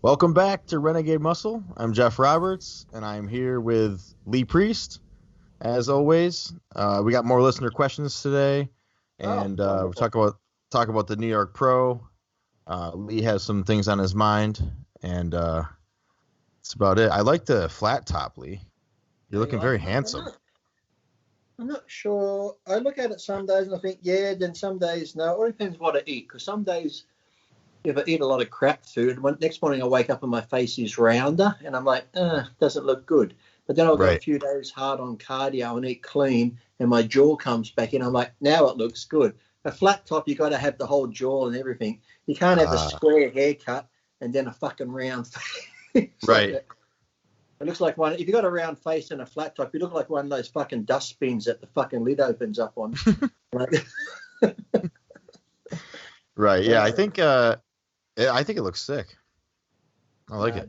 Welcome back to Renegade Muscle. I'm Geoff Roberts, and I'm here with Lee Priest, as always. We got more listener questions today, and we'll talk about the New York Pro. Lee has some things on his mind, and that's about it. I like the flat top, Lee. You're looking very handsome. I'm not sure. I look at it some days and I think, yeah, then some days, no. It all depends what I eat, because some days, if I eat a lot of crap food, next morning I wake up and my face is rounder, and I'm like, doesn't look good. But then I'll go a few days hard on cardio and eat clean, and my jaw comes back in. I'm like, now it looks good. A flat top, you got to have the whole jaw and everything. You can't have a square haircut and then a fucking round face. Right. It looks like one. If you got a round face and a flat top, you look like one of those fucking dustbins that the fucking lid opens up on. Right. Yeah. I think it looks sick. I like it.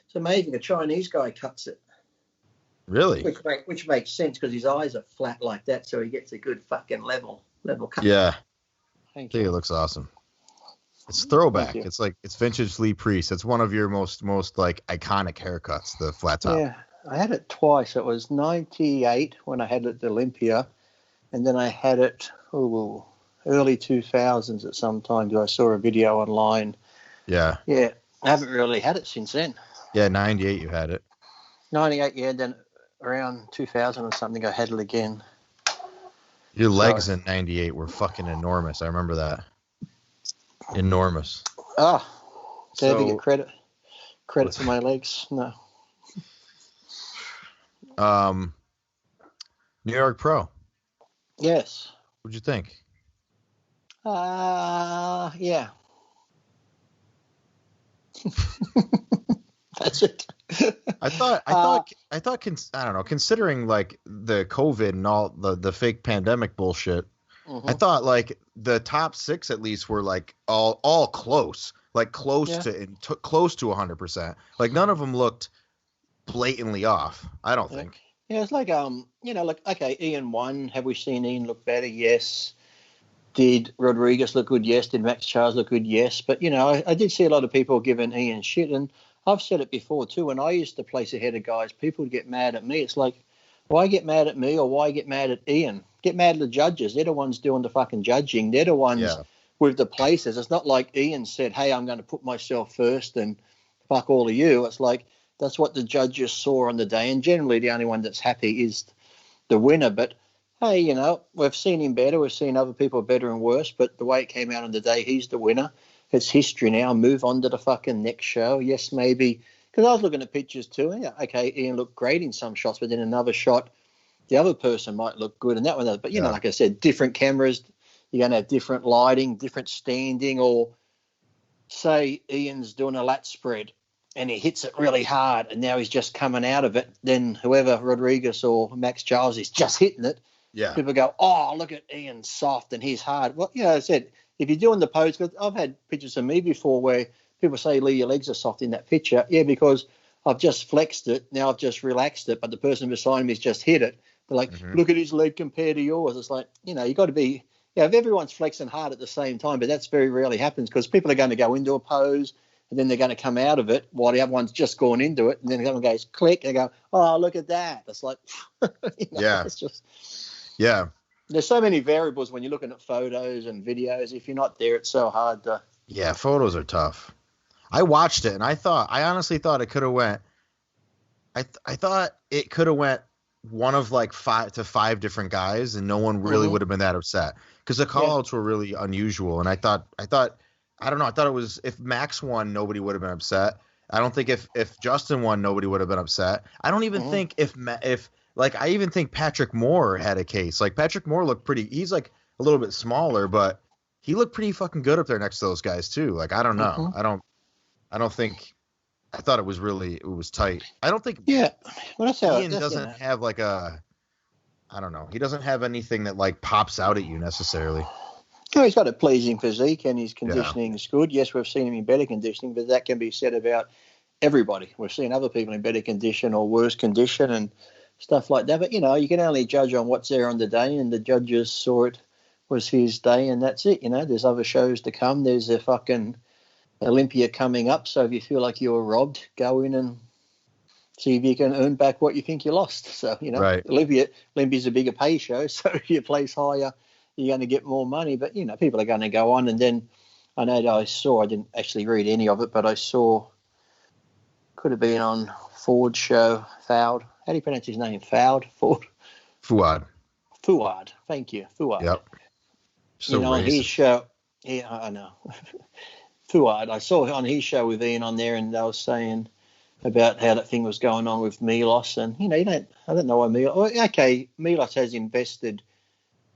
It's amazing. A Chinese guy cuts it. Really? Which makes sense because his eyes are flat like that, so he gets a good fucking level cut. Yeah. I think it looks awesome. It's throwback. It's like it's vintage Lee Priest. It's one of your most like iconic haircuts, the flat top. Yeah. I had it twice. It was 98 when I had it at Olympia, and then I had it early 2000s at some time. I saw a video online. Yeah. Yeah. I haven't really had it since then. Yeah, 98 you had it. 98, yeah. Then around 2000 or something, I had it again. Your legs in 98 were fucking enormous. I remember that. Enormous. Did I ever get credit for my legs? No. New York Pro. Yes. What'd you think? Yeah. That's it. I thought, I don't know, considering like the COVID and all the fake pandemic bullshit, I thought like the top 6 at least were like all close, like close to 100%. Like none of them looked blatantly off. I don't think. Yeah, it's like okay, Ian won. Have we seen Ian look better? Yes. Did Rodriguez look good? Yes. Did Max Charles look good? Yes. But I did see a lot of people giving Ian shit, and I've said it before too. When I used to place ahead of guys, people would get mad at me. It's like, why get mad at me or why get mad at Ian? Get mad at the judges. They're the ones doing the fucking judging. They're the ones with the places. It's not like Ian said, hey, I'm going to put myself first and fuck all of you. It's like that's what the judges saw on the day. And generally the only one that's happy is the winner. But, hey, we've seen him better. We've seen other people better and worse. But the way it came out on the day, he's the winner. It's history now. Move on to the fucking next show. Yes, maybe. Because I was looking at pictures too. Yeah, okay, Ian looked great in some shots, but then another shot, the other person might look good and that one. But, like I said, different cameras, you're going to have different lighting, different standing, or say Ian's doing a lat spread and he hits it really hard and now he's just coming out of it. Then whoever, Rodriguez or Max Charles, is just hitting it. Yeah. People go, oh, look at Ian soft and he's hard. Well, I said, if you're doing the pose, because I've had pictures of me before where people say, Lee, your legs are soft in that picture. Yeah, because I've just flexed it. Now I've just relaxed it, but the person beside me has just hit it. They're like, look at his leg compared to yours. It's like, you got to be, if everyone's flexing hard at the same time, but that's very rarely happens because people are going to go into a pose and then they're going to come out of it while the other one's just gone into it. And then the other one goes, click, and they go, oh, look at that. It's like, it's just. Yeah. There's so many variables when you're looking at photos and videos. If you're not there, it's so hard to. Yeah, photos are tough. I watched it and I honestly thought it could have went. I thought it could have went one of like 5 to 5 different guys and no one really would have been that upset because the call-outs were really unusual. And I thought I don't know. I thought it was if Max won, nobody would have been upset. I don't think if Justin won, nobody would have been upset. I don't even think if I even think Patrick Moore had a case. Like Patrick Moore looked pretty. He's like a little bit smaller, but he looked pretty fucking good up there next to those guys too. Like I don't know. I don't think. I thought it was tight. I don't think. Yeah, well, that's how Ian doesn't have like a. I don't know. He doesn't have anything that like pops out at you necessarily. No, he's got a pleasing physique and his conditioning is good. Yes, we've seen him in better conditioning, but that can be said about everybody. We've seen other people in better condition or worse condition and stuff like that. But, you can only judge on what's there on the day, and the judges saw it was his day, and that's it. There's other shows to come. There's a fucking Olympia coming up. So if you feel like you were robbed, go in and see if you can earn back what you think you lost. So, Right. Olympia's a bigger pay show. So if you place higher, you're going to get more money. But, people are going to go on. And then I know I didn't actually read any of it, but I saw, could have been on Ford's show, Fouad. How do you pronounce his name? Fouad? Ford? Fuad. Fuad. Thank you. Fuad. Yep. So on his show, yeah, I know. Fuad. I saw on his show with Ian on there, and they were saying about how that thing was going on with Milos, and I don't know why Milos. Okay, Milos has invested,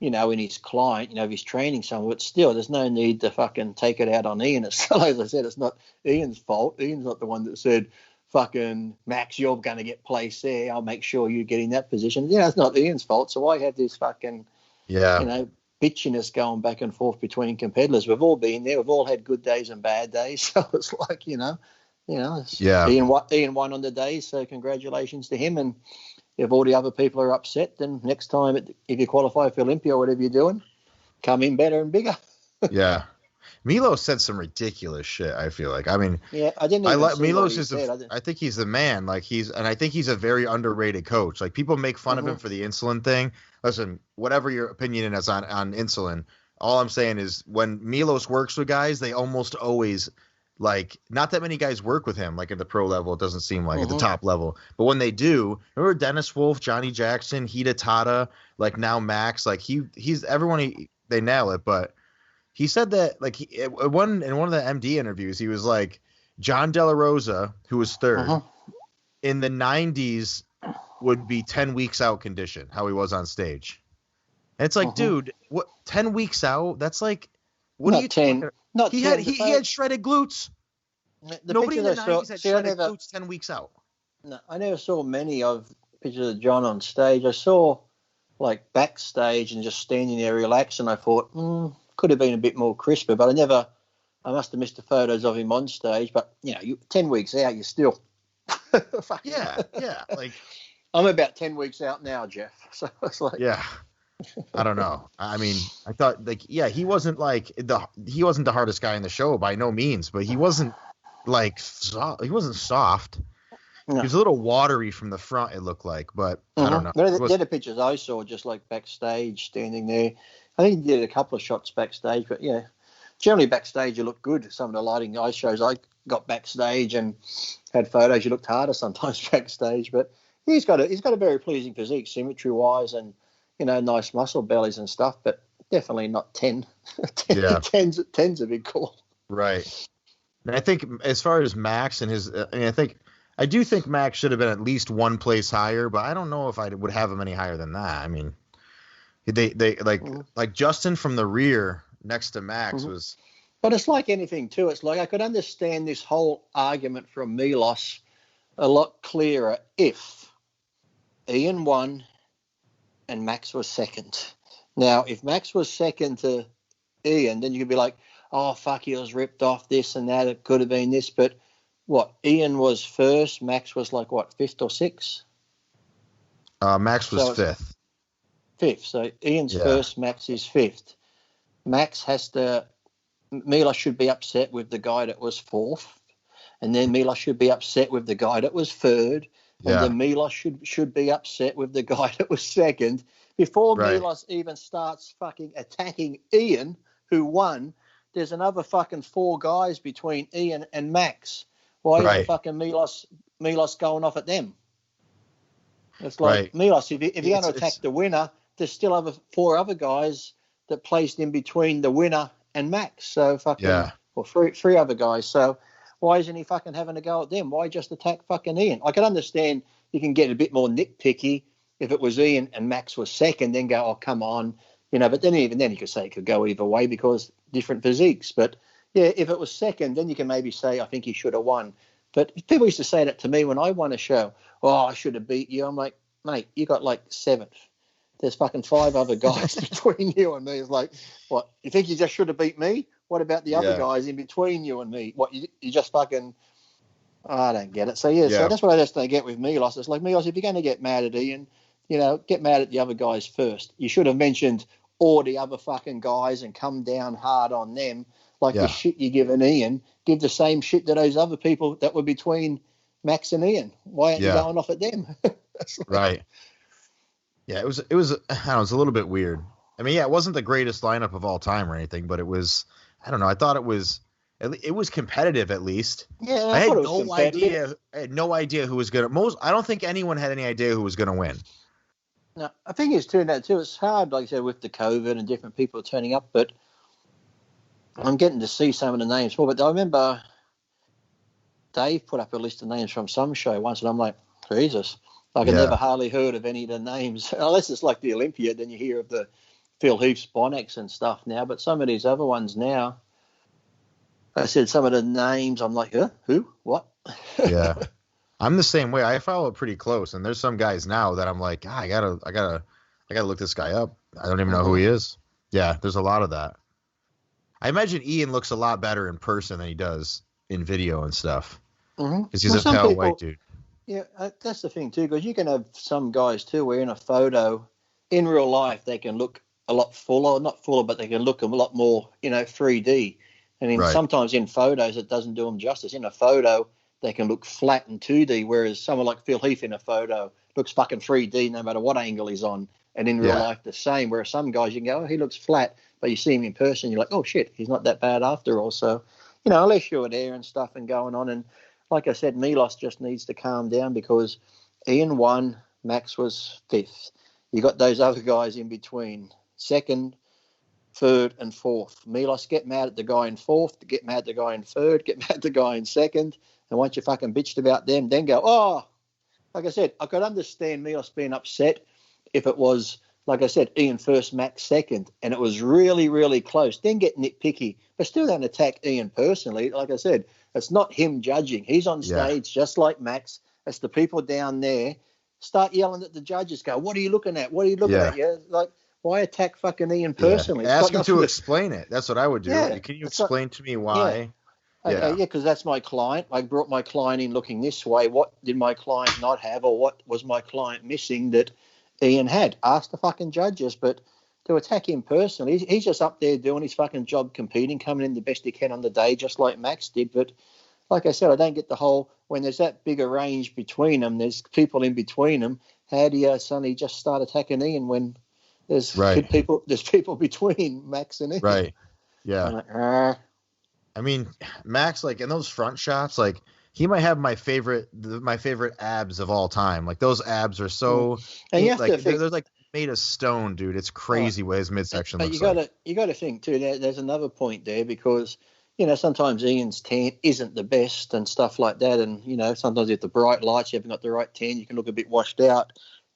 in his client, his training somewhere, but still, there's no need to fucking take it out on Ian. As I said, it's not Ian's fault. Ian's not the one that said, fucking Max, you're going to get placed there. I'll make sure you get in that position. It's not Ian's fault. So why have this fucking, bitchiness going back and forth between competitors? We've all been there. We've all had good days and bad days. So it's like, Ian won on the day. So congratulations to him. And if all the other people are upset, then next time, if you qualify for Olympia or whatever you're doing, come in better and bigger. Yeah. Milo said some ridiculous shit, I feel like. I mean, yeah, I didn't even see Milos what he said. I think he's the man. Like I think he's a very underrated coach. Like people make fun of him for the insulin thing. Listen, whatever your opinion is on insulin, all I'm saying is when Milos works with guys, they almost always like, not that many guys work with him, like at the pro level, it doesn't seem like at the top level. But when they do, remember Dennis Wolf, Johnny Jackson, Hida Tada, like now Max, like he's everyone, they nail it. But he said that like in one of the MD interviews, he was like, John De La Rosa, who was third in the 90s, would be 10 weeks out condition, how he was on stage. And it's like, dude, what 10 weeks out? That's like, what not are you 10? Not he 10, he had shredded glutes. Nobody in the 90s had shredded glutes 10 weeks out. No, I never saw many of pictures of John on stage. I saw like backstage and just standing there relaxed, and I thought, could have been a bit more crisper, but I must have missed the photos of him on stage. But, 10 weeks out, you're still. Yeah. Like, I'm about 10 weeks out now, Geoff. So it's like. Yeah. I don't know. I mean, I thought he wasn't the hardest guy in the show by no means, but he wasn't like he wasn't soft. No. He was a little watery from the front, it looked like, but I don't know. The other pictures I saw, just like backstage, standing there. I think he did a couple of shots backstage, but yeah, generally backstage you look good. Some of the lighting I shows I got backstage and had photos, you looked harder sometimes backstage, but he's got a very pleasing physique, symmetry wise, and nice muscle bellies and stuff, but definitely not 10. 10's a big call. Right. And I think as far as Max and his, I do think Max should have been at least one place higher, but I don't know if I would have him any higher than that. I mean, they like Justin from the rear next to Max was. But it's like anything too. It's like I could understand this whole argument from Milos a lot clearer if Ian won and Max was second. Now, if Max was second to Ian, then you could be like, oh, fuck, he was ripped off this and that. It could have been this. But what? Ian was first. Max was like, what, fifth or sixth? Max was fifth. Fifth. So Ian's first, Max is fifth. Milos should be upset with the guy that was fourth. And then Milos should be upset with the guy that was third. And then Milos should be upset with the guy that was second. Before Milos even starts fucking attacking Ian, who won, there's another fucking 4 guys between Ian and Max. Why isn't fucking Milos going off at them? It's like, Milos, if you're going to attack the winner, there's still 4 other guys that placed in between the winner and Max. So fucking, or 3 other guys. So why isn't he fucking having a go at them? Why just attack fucking Ian? I can understand you can get a bit more nitpicky if it was Ian and Max was second, then go, oh, come on. But then even then you could say it could go either way because different physiques. But, yeah, if it was second, then you can maybe say, I think he should have won. But people used to say that to me when I won a show. Oh, I should have beat you. I'm like, mate, you got like 7th. There's fucking 5 other guys between you and me. It's like, what, you think you just should have beat me? What about the other guys in between you and me? What, you just fucking, I don't get it. So, so that's what I just don't get with Milos. It's like, Milos, if you're going to get mad at Ian, get mad at the other guys first. You should have mentioned or the other fucking guys and come down hard on them. Like the Yeah. shit you give an Ian, give the same shit to those other people that were between Max and Ian. Why aren't you going off at them? Right. Yeah, it was I don't know, it was a little bit weird. I mean, yeah, it wasn't the greatest lineup of all time or anything, but it was, I don't know, I thought it was competitive at least. Yeah, I I had thought it was no competitive. idea who was gonna I don't think anyone had any idea who was gonna win. No, I think it's turned out too. It's hard, like I said, with the COVID and different people turning up, but I'm getting to see some of the names more. But I remember Dave put up a list of names from some show once, and I'm like, Jesus, like I never hardly heard of any of the names, unless it's like the Olympia. Then you hear of the Phil Heath, Bonnex and stuff now. But some of these other ones now, I said some of the names, I'm like, huh? Who? What? Yeah. I'm the same way. I follow it pretty close, and there's some guys now that I'm like, I gotta look this guy up. I don't even know who he is. Yeah, there's a lot of that. I imagine Ian looks a lot better in person than he does in video and stuff. Because he's a pale white dude. Yeah, that's the thing too. Because you can have some guys too, where in a photo, in real life, they can look a lot fuller, not fuller, but they can look a lot more, 3D. And sometimes in photos, it doesn't do them justice. In a photo, they can look flat in 2D, whereas someone like Phil Heath in a photo looks fucking 3D no matter what angle he's on. And in real life, the same. Whereas some guys, you can go, oh, he looks flat, but you see him in person, you're like, oh, shit, he's not that bad after all. So, unless you're there and stuff and going on. And like I said, Milos just needs to calm down because Ian won, Max was fifth. You got those other guys in between, second, third, and fourth. Milos, get mad at the guy in fourth, get mad at the guy in third, get mad at the guy in second. And once you fucking bitched about them, then go, oh, like I said, I could understand Milos being upset if it was, like I said, Ian first, Max second, and it was really, really close. Then get nitpicky, but still don't attack Ian personally. Like I said, it's not him judging. He's on stage just like Max. It's the people down there. Start yelling at the judges. Go, what are you looking at? What are you looking at? Yeah, like, why attack fucking Ian personally? Yeah. Ask him to explain it. That's what I would do. Yeah, can you explain to me why? Yeah, because that's my client. I brought my client in looking this way. What did my client not have, or what was my client missing that Ian had? Ask the fucking judges, but to attack him personally, he's just up there doing his fucking job, competing, coming in the best he can on the day, just like Max did. But like I said, I don't get the whole, when there's that bigger range between them, there's people in between them, how do you suddenly just start attacking Ian when there's people between Max and Ian? Right. Yeah. I'm like, I mean, Max, like in those front shots, like he might have my favorite abs of all time. Like those abs are so, and you have like, to think, they're like made of stone, dude. It's crazy what his midsection looks like. You got to think too. There's another point there because sometimes Ian's tan isn't the best and stuff like that, and sometimes with the bright lights you haven't got the right tan, you can look a bit washed out.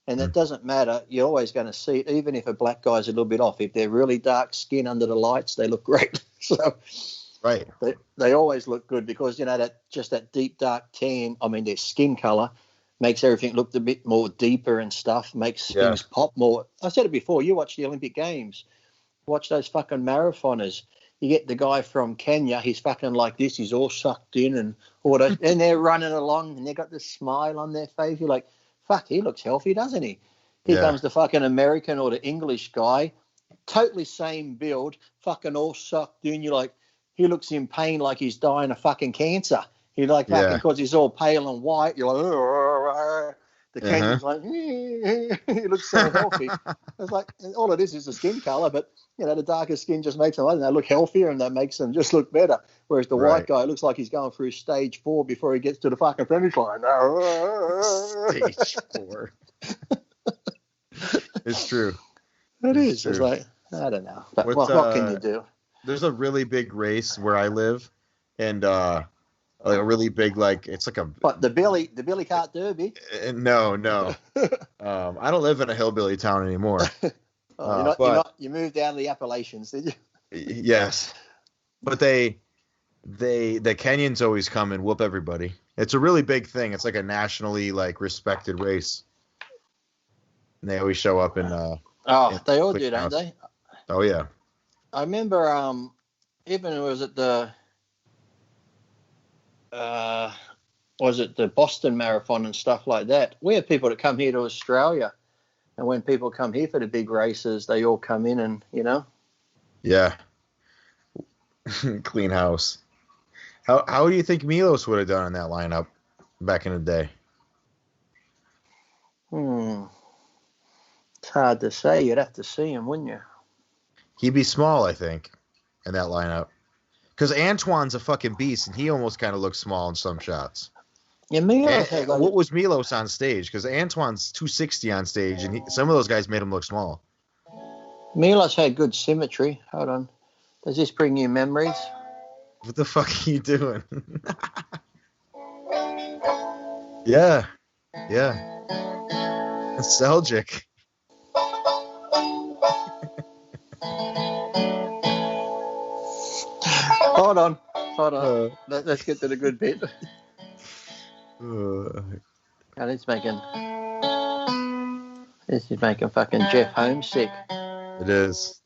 And that doesn't matter. You're always going to see it, even if a black guy's a little bit off. If they're really dark skin under the lights, they look great. So. Right. They always look good because, that deep dark tan, I mean, their skin color makes everything look a bit more deeper and stuff, makes things pop more. I said it before, you watch the Olympic Games, watch those fucking marathoners. You get the guy from Kenya, he's fucking like this, he's all sucked in and all that, and they're running along and they got this smile on their face. You're like, fuck, he looks healthy, doesn't he? Here comes the fucking American or the English guy, totally same build, fucking all sucked in. You're like, he looks in pain like he's dying of fucking cancer. He fucking, because he's all pale and white. You're like, the Kenyan's like, he looks so healthy. It's like, all it is the skin color, but, the darker skin just makes them, I don't know, look healthier and that makes them just look better. Whereas the white guy looks like he's going through stage 4 before he gets to the fucking finish line. Stage 4. It's true. It is. It's like, I don't know. But what can you do? There's a really big race where I live, and like a really big, like it's like a. What, the Billy Cart Derby? No. I don't live in a hillbilly town anymore. You moved down to the Appalachians, did you? Yes, but the Kenyans always come and whoop everybody. It's a really big thing. It's like a nationally respected race. And they always show up in. They all do, don't they? Oh yeah. I remember, even was it the Boston Marathon and stuff like that. We have people that come here to Australia And when people come here for the big races, they all come in and, Yeah. Clean house. How do you think Milos would have done in that lineup back in the day? It's hard to say. You'd have to see him, wouldn't you? He'd be small, I think, in that lineup. Because Antoine's a fucking beast, and he almost kind of looks small in some shots. Yeah, Milos has what was Milos on stage? Because Antoine's 260 on stage, and some of those guys made him look small. Milos had good symmetry. Hold on. Does this bring you memories? What the fuck are you doing? Yeah. Nostalgic. Hold on. Let's get to the good bit. This is making fucking Geoff homesick. It is.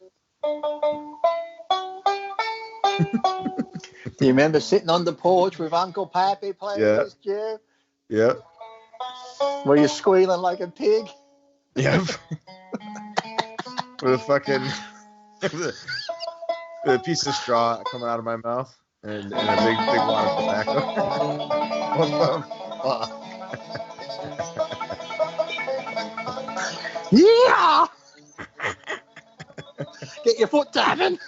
Do you remember sitting on the porch with Uncle Pappy playing this, Geoff? Yep. Were you squealing like a pig? Yep. With a fucking with a piece of straw coming out of my mouth and a big wad of tobacco. Yeah! Get your foot tapping.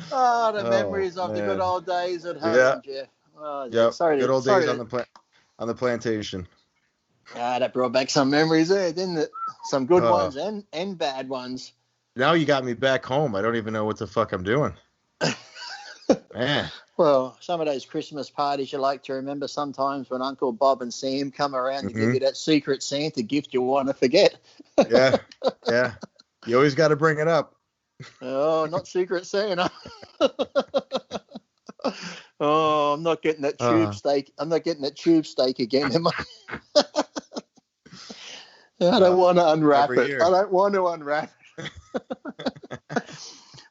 The memories of the good old days at home, Geoff. Sorry, good old days on the plantation. That brought back some memories there, didn't it? Some good ones and bad ones. Now you got me back home. I don't even know what the fuck I'm doing. Man. Well, some of those Christmas parties you like to remember sometimes when Uncle Bob and Sam come around to give you that secret Santa gift you want to forget. Yeah. You always got to bring it up. Oh, not Secret Santa. Oh, I'm not getting that tube steak. I'm not getting that tube steak again, am I? I don't want to unwrap it. I don't want to unwrap it.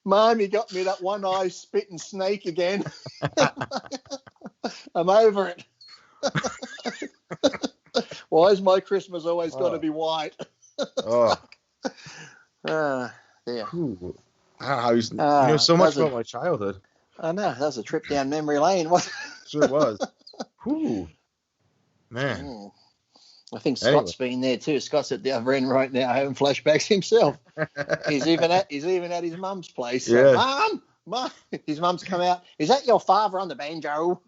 Mom, you got me that one-eye spitting snake again. I'm over it. Why is my Christmas always got to be white? Yeah. Ooh. I don't know how you know so much about my childhood. I know. That was a trip down memory lane. Sure was. Whew. Man. I think Scott's been there too. Scott's at the other end right now having flashbacks himself. He's even at his mum's place. Yeah. Mum. His mum's come out. Is that your father on the banjo?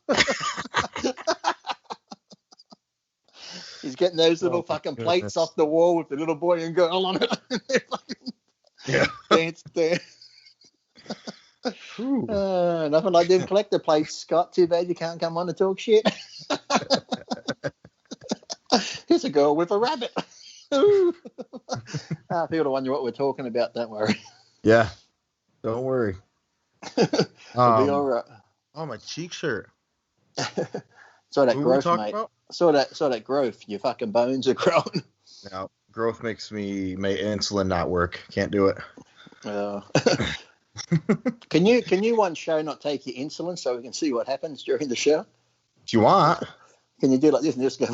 He's getting those little fucking plates off the wall with the little boy and girl on it. Yeah. Dance there. Nothing like them collector plates, Scott. Too bad you can't come on and talk shit. Here's a girl with a rabbit. People don't wonder what we're talking about. Don't worry. Yeah. Don't worry. It'll be all right. Oh, my cheek shirt. Saw that growth, mate. About? Saw that growth. Your fucking bones are growing. No, growth makes my insulin not work. Can't do it. Can you one show not take your insulin so we can see what happens during the show? If you want. Can you do like this and just go?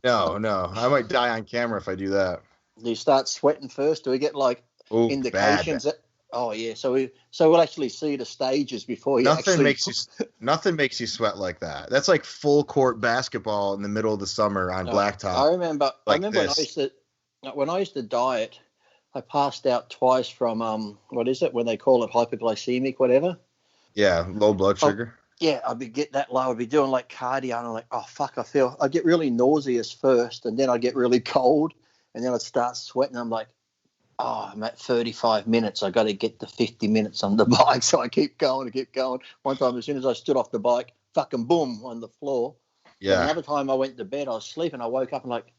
No. I might die on camera if I do that. Do you start sweating first? Do we get like indications that? Oh yeah. So we'll actually see the stages before you. Nothing makes you sweat like that. That's like full court basketball in the middle of the summer on blacktop. I remember when I used to diet. I passed out twice from what is it when they call it hypoglycemic, whatever. Yeah, low blood sugar. I'd be getting that low. I'd be doing like cardio, and I'm like, oh fuck, I'd get really nauseous first, and then I'd get really cold, and then I'd start sweating. I'm like, oh, I'm at 35 minutes. I got to get to 50 minutes on the bike, so I keep going. One time, as soon as I stood off the bike, fucking boom on the floor. Yeah. Another time I went to bed, I was sleeping. I woke up and like,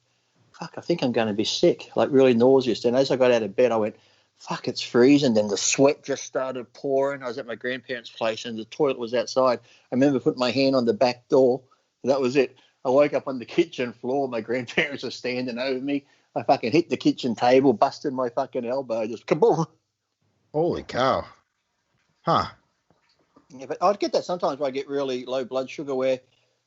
fuck, I think I'm going to be sick, like really nauseous. Then as I got out of bed, I went, fuck, it's freezing. Then the sweat just started pouring. I was at my grandparents' place and the toilet was outside. I remember putting my hand on the back door. And that was it. I woke up on the kitchen floor. My grandparents were standing over me. I fucking hit the kitchen table, busted my fucking elbow, just kaboom. Holy cow. Huh. Yeah, but I'd get that sometimes where I get really low blood sugar where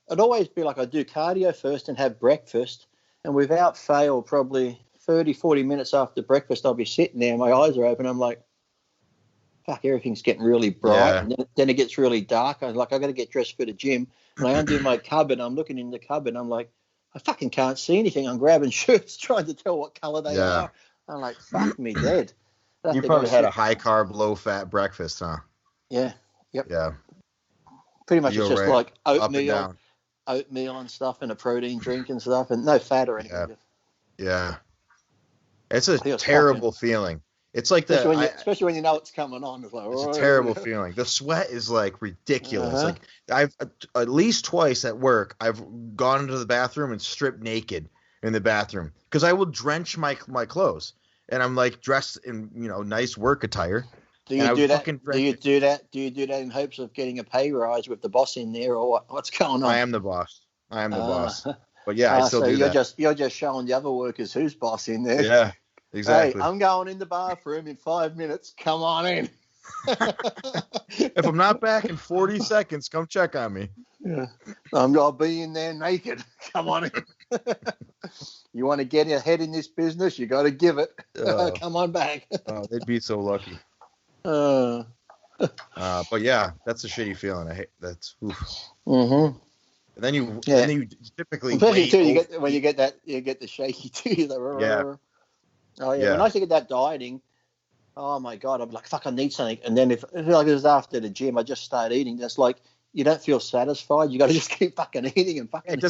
it'd always be like I do cardio first and have breakfast, and without fail, probably 30, 40 minutes after breakfast, I'll be sitting there, my eyes are open. I'm like, fuck, everything's getting really bright. Yeah. And then it gets really dark. I'm like, I got to get dressed for the gym. And I undo my cupboard. I'm looking in the cupboard. I'm like, I fucking can't see anything. I'm grabbing shirts, trying to tell what color they are. I'm like, fuck me dead. You probably had a high carb, low fat breakfast, huh? Yeah. Yep. Yeah. Pretty much it's just like oatmeal and stuff and a protein drink and stuff and no fat or anything. Yeah. It's a terrible feeling. It's like especially when you know it's coming on. It's like, it's a terrible feeling. The sweat is like ridiculous. Like I've at least twice at work, I've gone into the bathroom and stripped naked in the bathroom because I will drench my clothes and I'm like dressed in, nice work attire. Do you do that? Do you do that? Do you do that in hopes of getting a pay rise with the boss in there, or what's going on? I am the boss. But yeah, I still do that. You're just showing the other workers who's boss in there. Yeah, exactly. Hey, I'm going in the bathroom in 5 minutes. Come on in. If I'm not back in 40 seconds, come check on me. Yeah, I'll be in there naked. Come on in. You want to get ahead in this business? You got to give it. Come on back. They'd be so lucky. But yeah, that's a shitty feeling. I hate that's. Oof. Mm-hmm. And then you typically when you get the shaky too. Yeah. Oh yeah. When I think of that dieting, oh my god, I'm like, fuck, I need something. And then if like it was after the gym, I just start eating. That's like you don't feel satisfied. You got to just keep fucking eating and fucking. It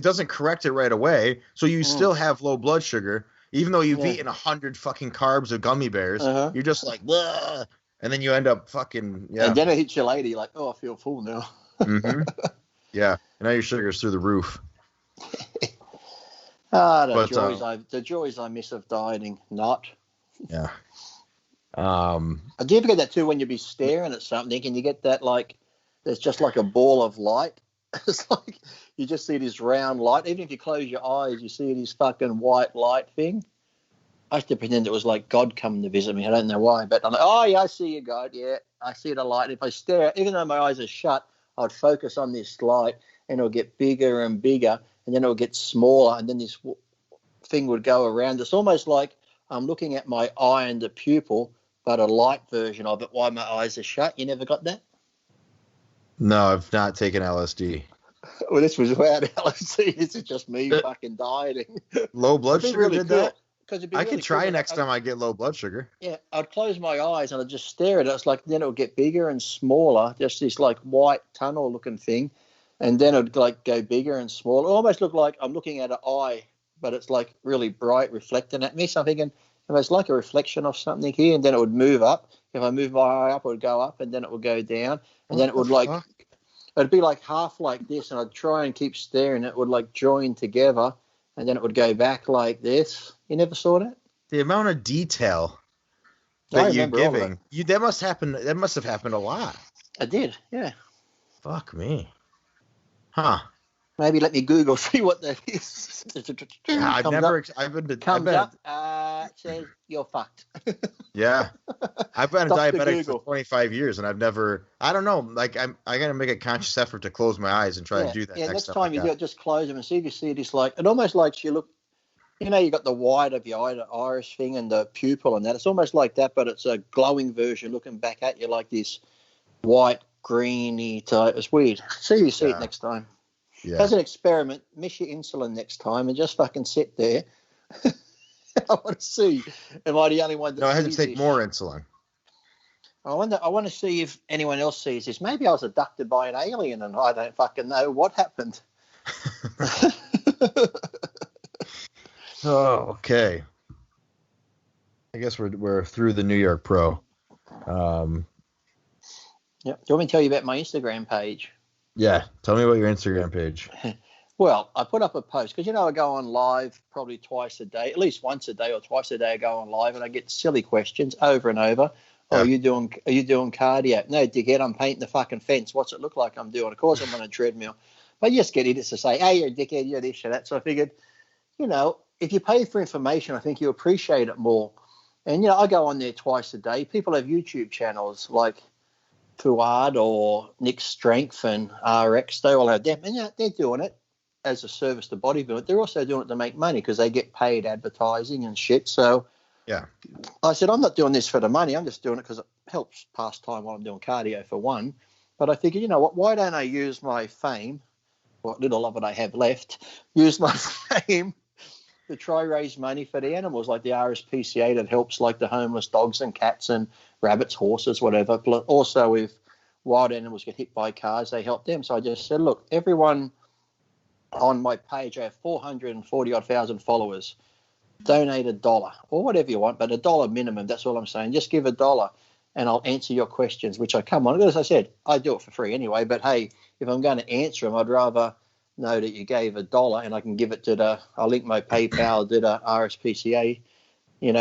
doesn't correct it right away. So you still have low blood sugar. Even though you've eaten 100 fucking carbs of gummy bears, you're just like, blah, and then you end up fucking, And then it hits you later, you're like, oh, I feel full now. Mm-hmm. Yeah, and now your sugar's through the roof. The joys I miss of dieting, not. Yeah. Do you ever get that too when you be staring at something and you get that like, there's just like a ball of light? It's like you just see this round light. Even if you close your eyes, you see this fucking white light thing. I used to pretend it was like God coming to visit me. I don't know why, but I'm like, oh yeah, I see you, God. Yeah, I see the light. If I stare, even though my eyes are shut, I'd focus on this light, and it'll get bigger and bigger, and then it'll get smaller, and then this thing would go around. It's almost like I'm looking at my eye and the pupil, but a light version of it while my eyes are shut. You never got that? No, I've not taken LSD. Well, this was without LSD. This is just me fucking dieting. Low blood sugar really did cool. that? I could try next time I get low blood sugar. Yeah, I'd close my eyes and I'd just stare at it. It's like then it would get bigger and smaller, just this like white tunnel looking thing, and then it'd like go bigger and smaller. It almost looked like I'm looking at an eye, but it's like really bright, reflecting at me. So I'm thinking it was like a reflection of something here, and then it would move up. If I move my eye up, it would go up, and then it would go down, and then it would like. It'd be like half like this, and I'd try and keep staring. It would like join together, and then it would go back like this. You never saw that? The amount of detail that you're giving, that must happen. That must have happened a lot. I did, yeah. Fuck me, huh? Maybe let me Google see what that is. Yeah, It says you're fucked. Yeah, I've been a diabetic for 25 years, and I've never. I don't know. Like I gotta make a conscious effort to close my eyes and try to do that. Yeah, next time you do it, just close them and see if you see this. Like it almost like you look. You know, you got the white of your eye, the iris thing, and the pupil and that. It's almost like that, but it's a glowing version looking back at you like this white, greeny type. It's weird. See if you see it next time. Yeah. As an experiment, miss your insulin next time and just fucking sit there. I want to see. Am I the only one that I had to take more insulin. I want to see if anyone else sees this. Maybe I was abducted by an alien and I don't fucking know what happened. Oh, okay. I guess we're through the New York Pro. Yeah. Do you want me to tell you about my Instagram page? Yeah. Tell me about your Instagram page. Well, I put up a post because, I go on live probably twice a day, at least once a day or twice a day I go on live and I get silly questions over and over. Yeah. Oh, are you doing cardio? No, dickhead, I'm painting the fucking fence. What's it look like I'm doing? Of course I'm on a treadmill. But you just get idiots to say, hey, you're a dickhead, you're this, you're that. So I figured, if you pay for information, I think you appreciate it more. And, I go on there twice a day. People have YouTube channels like Fuad or Nick Strength and RX, they all have them. And they're doing it as a service to bodybuilding. They're also doing it to make money because they get paid advertising and shit. So yeah, I said, I'm not doing this for the money. I'm just doing it because it helps pass time while I'm doing cardio for one. But I figured, you know what, why don't I use my fame, what little of it I have left, use my fame to try raise money for the animals like the RSPCA that helps like the homeless dogs and cats and rabbits, horses, whatever. But also if wild animals get hit by cars, they help them. So I just said, look, everyone on my page, I have 440,000 followers. Donate $1 or whatever you want, but $1 minimum. That's all I'm saying. Just give $1 and I'll answer your questions, which I come on. As I said, I do it for free anyway. But hey, if I'm going to answer them, I'd rather know that you gave $1 and I can give it to I'll link my PayPal to the RSPCA,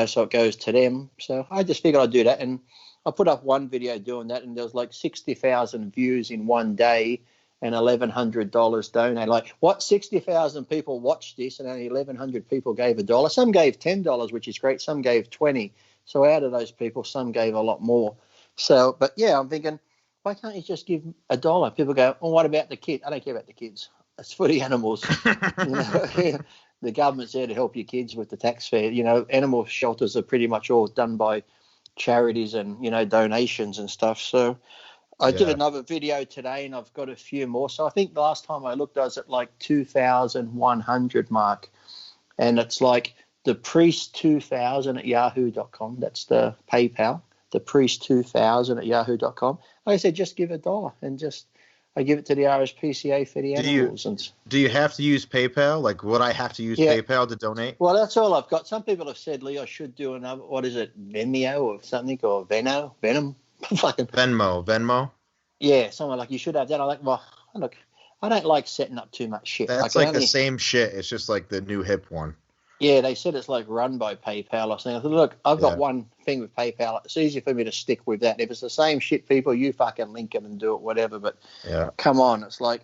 so it goes to them. So I just figured I'd do that. And I put up one video doing that and there was like 60,000 views in one day and $1,100 donated. Like, what, 60,000 people watched this and only 1,100 people gave $1. Some gave $10, which is great. Some gave 20. So out of those people, some gave a lot more. So, but yeah, I'm thinking, why can't you just give $1? People go, well, what about the kid? I don't care about the kids. It's for the animals. The government's there to help your kids with the tax fare. Animal shelters are pretty much all done by charities and, donations and stuff. So I did another video today and I've got a few more. So I think the last time I looked, I was at like 2,100 mark. And it's like the priest2000 at yahoo.com. That's the PayPal, the priest2000 at yahoo.com. Like I said, just give $1 and I give it to the RSPCA for the animals. Do you have to use PayPal? Like, would I have to use PayPal to donate? Well, that's all I've got. Some people have said, Lee, I should do another, what is it, Vimeo or something, or Venom? Fucking Venmo. Yeah, someone like, you should have that. I'm like, well, look, I don't like setting up too much shit. That's like the same shit. It's just like the new hip one. Yeah, they said it's like run by PayPal or something. I said, look, I've got one thing with PayPal. It's easy for me to stick with that. If it's the same shit, people, you fucking link them and do it, whatever. But come on, it's like,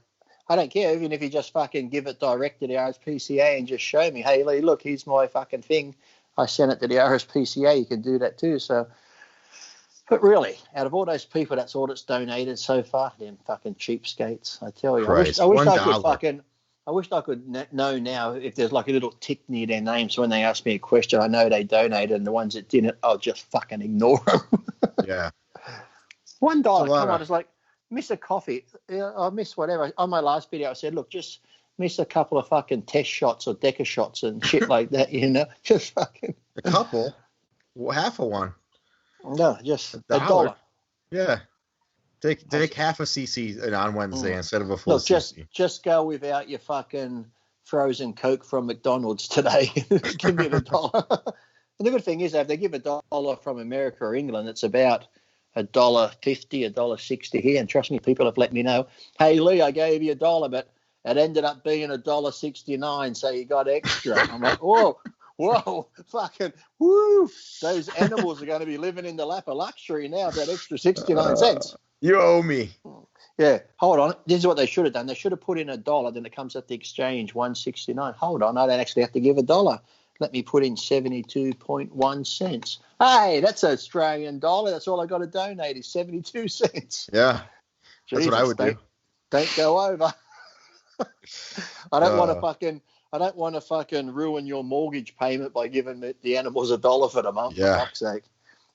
I don't care. Even if you just fucking give it direct to the RSPCA and just show me, hey, Lee, look, here's my fucking thing. I sent it to the RSPCA. You can do that too. So, but really, out of all those people, that's all that's donated so far. Them fucking cheapskates, I tell you. Christ, I wish I could know now if there's like a little tick near their name. So when they ask me a question, I know they donated, and the ones that didn't, I'll just fucking ignore them. Yeah. $1, come on, it's like, miss a coffee. I miss whatever. On my last video, I said, look, just miss a couple of fucking test shots or Deca shots and shit like that, just fucking. A couple? Well, half of one. No, just $1. Yeah. Take half a cc on Wednesday instead of a full cc. Just go without your fucking frozen Coke from McDonald's today. Give me $1. And the good thing is, if they give $1 from America or England, it's about $1.50, $1.60 here. And trust me, people have let me know, hey, Lee, I gave you $1, but it ended up being $1.69, so you got extra. I'm like, whoa, fucking, woo. Those animals are going to be living in the lap of luxury now, that extra 69 cents. You owe me. Yeah, hold on. This is what they should have done. They should have put in $1, then it comes at the exchange, $1.69. Hold on, I don't actually have to give $1. Let me put in 72.1 cents. Hey, that's Australian dollar. That's all I got to donate is 72 cents. Yeah, that's what I would do. Don't go over. I don't want to fucking ruin your mortgage payment by giving the animals $1 for the month. For fuck's sake.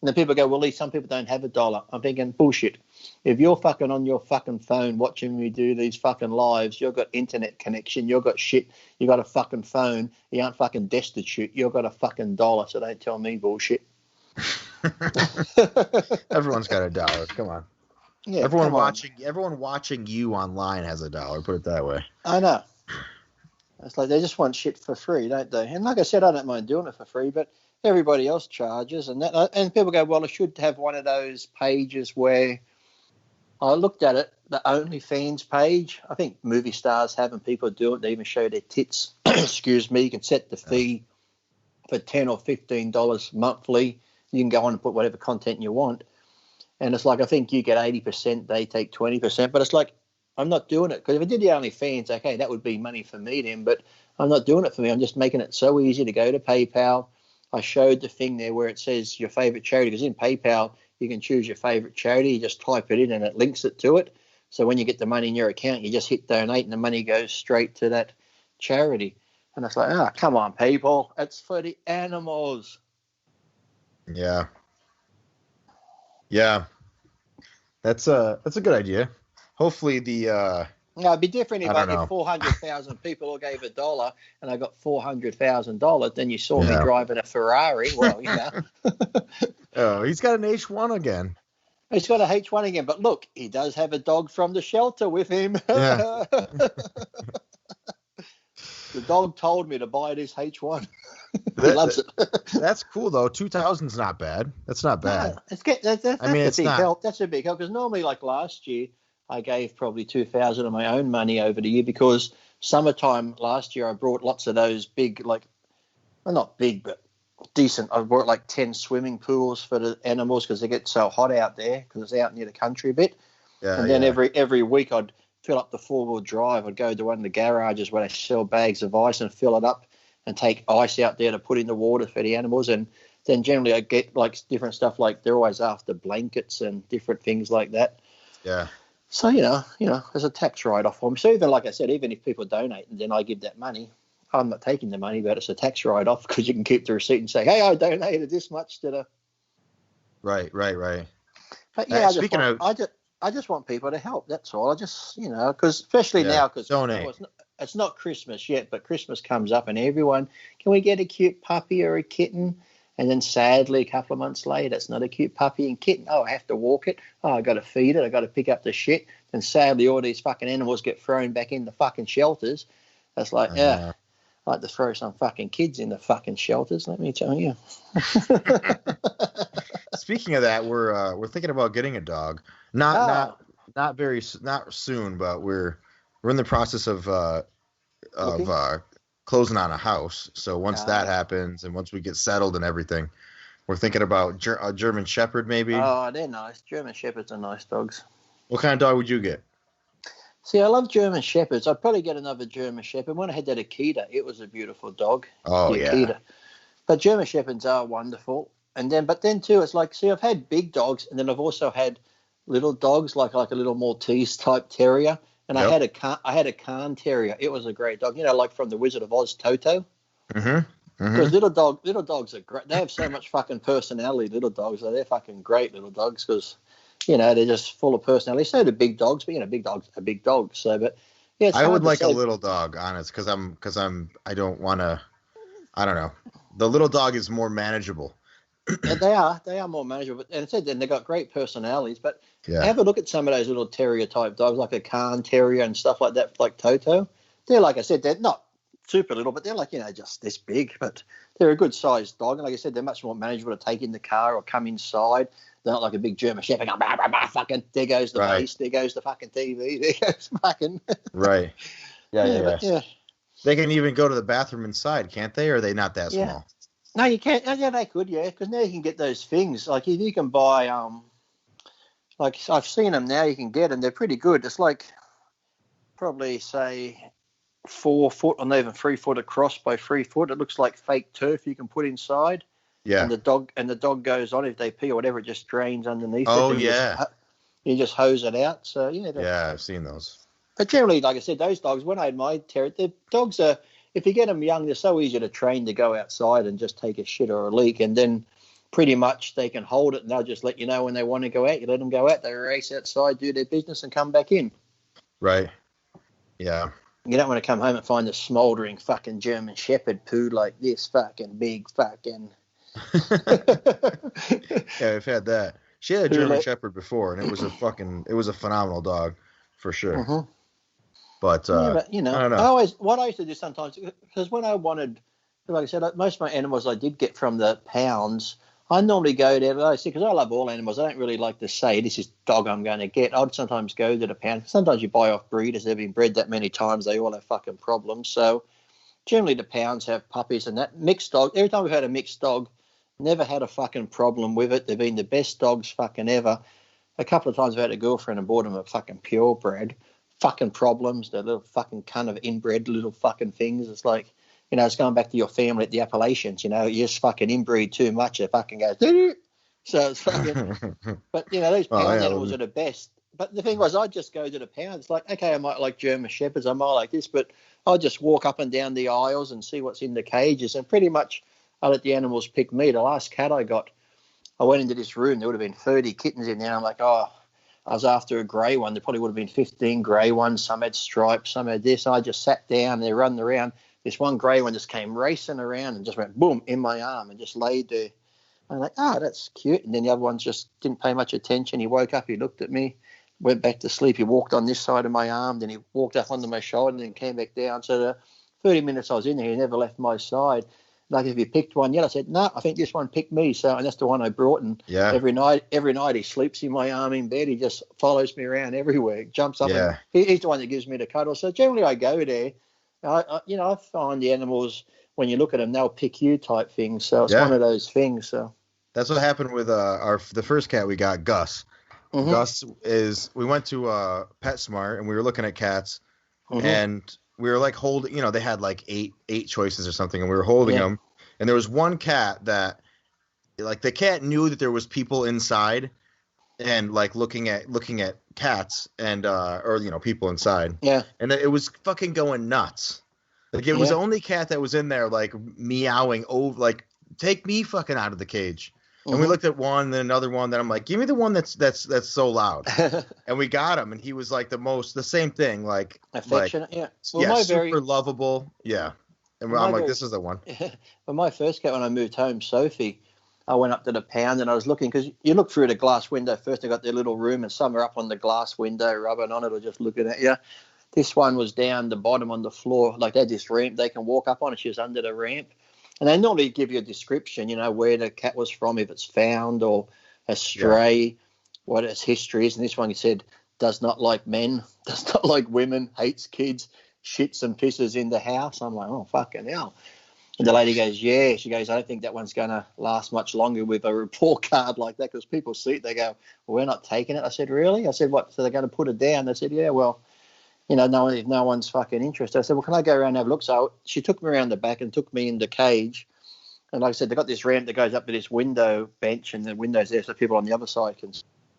And then people go, well, Lee, some people don't have $1. I'm thinking, bullshit. If you're fucking on your fucking phone watching me do these fucking lives, you've got internet connection, you've got shit, you got a fucking phone, you aren't fucking destitute, you've got a fucking $1, so don't tell me bullshit. Everyone's got $1. Come on. Yeah, everyone watching you online has $1. Put it that way. I know. It's like they just want shit for free, don't they? And like I said, I don't mind doing it for free, but everybody else charges, and people go, well, I should have one of those pages where I looked at it, the OnlyFans page. I think movie stars have, and people do it. They even show their tits. Excuse me. You can set the fee for $10 or $15 monthly. You can go on and put whatever content you want. And it's like, I think you get 80%, they take 20%. But it's like, I'm not doing it. Because if I did the OnlyFans, okay, that would be money for me then. But I'm not doing it for me. I'm just making it so easy to go to PayPal. I showed the thing there where it says your favorite charity, because in PayPal, You can choose your favourite charity. You just type it in and it links it to it. So when you get the money in your account, you just hit donate and the money goes straight to that charity. And it's like, come on, people. It's for the animals. Yeah. Yeah. That's a good idea. Hopefully It'd be different if 400,000 people all gave $1 and I got $400,000. Then you saw me driving a Ferrari. Well, Oh, he's got an H1 again. He's got a H1 again. But look, he does have a dog from the shelter with him. Yeah. The dog told me to buy this H1. He loves it. That's cool though. 2,000's not bad. That's not bad. That's a big help. That's a big help because normally, like last year, I gave probably 2,000 of my own money over the year because summertime last year I brought lots of those big, well, not big, but decent. I brought like 10 swimming pools for the animals because they get so hot out there because it's out near the country a bit. Yeah, and then every week I'd fill up the 4-wheel drive. I'd go to one of the garages where they sell bags of ice and fill it up and take ice out there to put in the water for the animals. And then generally I get like different stuff, like they're always after blankets and different things like that. Yeah. So, there's a tax write-off for them. So even, like I said, even if people donate and then I give that money, I'm not taking the money, but it's a tax write-off because you can keep the receipt and say, hey, I donated this much to the... Right. But yeah, I just want people to help. That's all. I just, because especially now, because it's not Christmas yet, but Christmas comes up and everyone, can we get a cute puppy or a kitten? And then sadly, a couple of months later, it's not a cute puppy and kitten. Oh, I have to walk it. Oh, I got to feed it. I got to pick up the shit. And sadly, all these fucking animals get thrown back in the fucking shelters. That's like, I like to throw some fucking kids in the fucking shelters, let me tell you. Speaking of that, we're thinking about getting a dog. Not soon, but we're in the process of closing on a house. So once that happens and once we get settled and everything, we're thinking about a German Shepherd maybe. Oh, they're nice. German Shepherds are nice dogs. What kind of dog would you get? See, I love German Shepherds. I'd probably get another German Shepherd. When I had that Akita, it was a beautiful dog. Oh, yeah. Akita. But German Shepherds are wonderful. But then too, it's like, see, I've had big dogs and then I've also had little dogs like a little Maltese type terrier. And I had a Cairn Terrier. It was a great dog, like from the Wizard of Oz, Toto. Because little dogs are great. They have so much fucking personality. Little dogs, they're fucking great little dogs because they're just full of personality. So do big dogs, but big dogs are big dogs. So, but yeah, I would like a little dog, honest, because I don't want to. I don't know. The little dog is more manageable. They are more manageable, and they got great personalities. But have a look at some of those little terrier type dogs, like a Cairn Terrier and stuff like that, like Toto. They're, like I said, they're not super little, but they're like just this big. But they're a good sized dog, and like I said, they're much more manageable to take in the car or come inside. They're not like a big German Shepherd. Going, bah, bah, bah, fucking, there goes the bass, there goes the fucking TV, there goes fucking. Right. Yeah. They can even go to the bathroom inside, can't they? Or are they not that small? No, you can't. Yeah, they could, because now you can get those things. Like you can buy, like I've seen them now. You can get them. They're pretty good. It's like probably say 4 foot or not even 3 foot across by 3 foot. It looks like fake turf you can put inside. Yeah. And the dog goes on if they pee or whatever. It just drains underneath. Oh yeah. You just hose it out. So I've seen those. But generally, like I said, those dogs, when I had my terrier, the dogs are, if you get them young, they're so easy to train to go outside and just take a shit or a leak. And then pretty much they can hold it and they'll just let you know when they want to go out. You let them go out, they race outside, do their business and come back in. Right. Yeah. You don't want to come home and find a smouldering fucking German Shepherd poo like this fucking big fucking. Yeah, I've had that. She had a German Shepherd before and it was a phenomenal dog for sure. Mm-hmm. But, I don't know. What I used to do sometimes, because when I wanted, like I said, most of my animals I did get from the pounds, I normally go there, because I love all animals. I don't really like to say, this is dog I'm going to get. I'd sometimes go to the pound. Sometimes you buy off breeders. They've been bred that many times. They all have fucking problems. So generally the pounds have puppies and that. Mixed dog, every time we've had a mixed dog, never had a fucking problem with it. They've been the best dogs fucking ever. A couple of times I've had a girlfriend and bought them a fucking purebred. Fucking problems, the little fucking kind of inbred little fucking things. It's like, it's going back to your family at the Appalachians, you just fucking inbreed too much. It fucking goes, So it's fucking. But these Oh, pound animals yeah. are the best. But the thing was, I'd just go to the pound. It's like, okay, I might like German shepherds, I might like this, but I'll just walk up and down the aisles and see what's in the cages, and pretty much I let the animals pick me. The last cat I got, I went into this room. There would have been 30 kittens in there. I'm like, oh, I was after a grey one. There probably would have been 15 grey ones. Some had stripes, some had this. I just sat down. They're running around. This one grey one just came racing around and just went boom in my arm and just laid there. I'm like, oh, that's cute. And then the other one just didn't pay much attention. He woke up. He looked at me, went back to sleep. He walked on this side of my arm. Then he walked up onto my shoulder and then came back down. So the 30 minutes I was in there, he never left my side. Like, if you picked one yet, I said, no, I think this one picked me. So, and that's the one I brought. And Yeah. every night he sleeps in my arm in bed. He just follows me around everywhere, jumps up. Yeah. And he's the one that gives me the cuddle. So generally I go there. I find the animals, when you look at them, they'll pick you type thing. So it's one of those things. So that's what happened with the first cat we got, Gus. mm-hmm. Gus we went to PetSmart and we were looking at cats, mm-hmm. and we were like holding, they had like eight choices or something, and we were holding them. And there was one cat that, like, the cat knew that there was people inside, and like looking at cats and or people inside. Yeah. And it was fucking going nuts. Like, it was the only cat that was in there, like, meowing over, like, take me fucking out of the cage. And we looked at one, then another one. Then I'm like, give me the one that's so loud. And we got him, and he was like the same thing, like affectionate. Well, super lovable. Yeah. And I'm like, this is the one. Well, my first cat, when I moved home, Sophie, I went up to the pound and I was looking, because you look through the glass window first. They got their little room, and some are up on the glass window, rubbing on it or just looking at you. This one was down the bottom on the floor, like they had this ramp they can walk up on, and she was under the ramp. And they normally give you a description, where the cat was from, if it's found or a stray, what its history is. And this one said, does not like men, does not like women, hates kids, shits and pisses in the house. I'm like, oh, fucking hell. And the lady goes, yeah. She goes, I don't think that one's going to last much longer with a report card like that, because people see it, they go, well, we're not taking it. I said, really? I said, what, so they're going to put it down? They said, yeah, well, no one's fucking interested. I said, well, can I go around and have a look? So she took me around the back and took me in the cage. And like I said, they got this ramp that goes up to this window bench, and the window's there so people on the other side can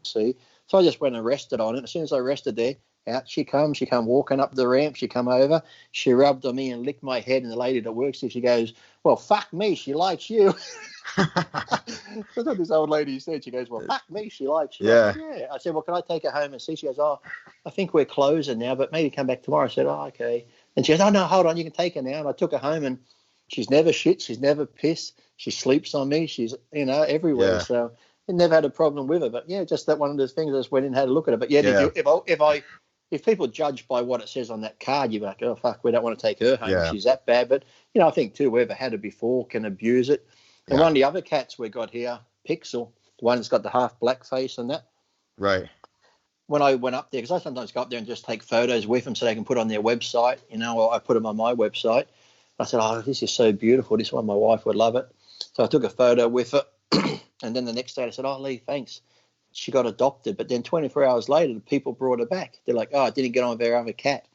see. So I just went and rested on it. As soon as I rested there, out she come walking up the ramp. She come over, she rubbed on me and licked my head. And the lady that works there, she goes, well, fuck me, she likes you. That's what this old lady said. She goes, well, fuck me, she likes you. Yeah. I said, well, can I take her home and see? She goes, oh, I think we're closing now, but maybe come back tomorrow. I said, oh, okay. And she goes, oh, no, hold on, you can take her now. And I took her home, and she's never shit, she's never pissed, she sleeps on me, she's everywhere. So I never had a problem with her. But just that one of those things, I just went in and had a look at it. But if people judge by what it says on that card, you'd be like, oh fuck, we don't want to take her home, she's that bad. But I think too, whoever had it before can abuse it. And one of the other cats we got here, Pixel, the one that's got the half black face and that, right, when I went up there, because I sometimes go up there and just take photos with them so they can put on their website, or I put them on my website. I said, oh, this is so beautiful. This one, my wife would love it. So I took a photo with it. And then the next day I said, oh, Lee, thanks. She got adopted. But then 24 hours later, the people brought her back. They're like, oh, I didn't get on with our other cat.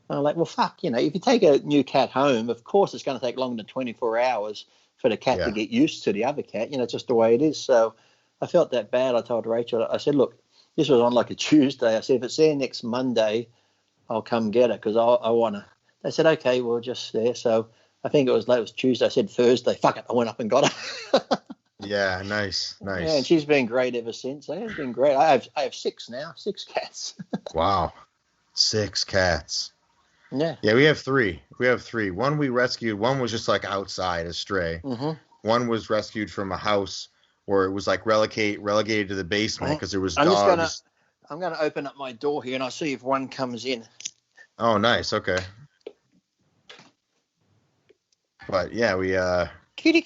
And I'm like, well, fuck, if you take a new cat home, of course it's going to take longer than 24 hours for the cat to get used to the other cat. It's just the way it is. So I felt that bad. I told Rachel, I said, look, this was on like a Tuesday. I said, if it's there next Monday, I'll come get it, because I want to. They said, okay, well, just there. So I think it was Tuesday. I said Thursday. Fuck it. I went up and got her. Yeah, nice. Yeah, and she's been great ever since. It's been great. I have 6 now, 6 cats. Wow. 6 cats. Yeah. Yeah, we have 3. One we rescued. One was just like outside, a stray. Mm-hmm. One was rescued from a house where it was like relegated to the basement because there was dogs. I'm going to open up my door here and I'll see if one comes in. Oh, nice. Okay. But yeah, we have 3.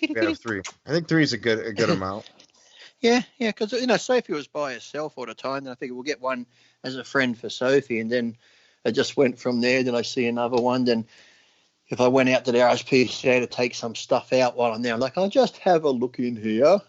I think 3 is a good amount. Yeah, because Sophie was by herself all the time, and I figured we'll get one as a friend for Sophie, and then it just went from there. Then I see another one. Then if I went out to the RSPCA to take some stuff out while I'm there, I'm like, I'll just have a look in here.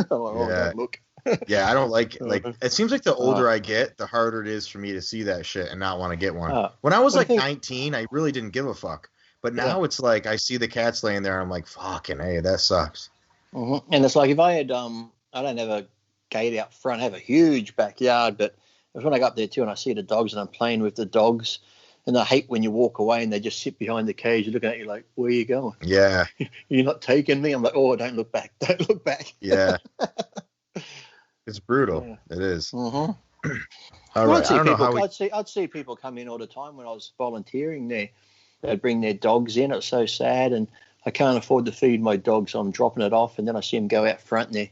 Look. Yeah, I don't like it seems like the older I get, the harder it is for me to see that shit and not want to get one. When I was 19, I really didn't give a fuck. But now it's like I see the cats laying there and I'm like, fucking hey, that sucks. Mm-hmm. And it's like if I had I don't have a gate out front. I have a huge backyard, but it's when I go up there too and I see the dogs and I'm playing with the dogs. And I hate when you walk away and they just sit behind the cage looking at you like, where are you going? Yeah. You're not taking me? I'm like, oh, don't look back. Don't look back. Yeah. It's brutal. Yeah. It is. Mm-hmm. All right. I don't know how I'd see people come in all the time when I was volunteering there. They'd bring their dogs in. It's so sad. And I can't afford to feed my dog, so I'm dropping it off. And then I see them go out front and they're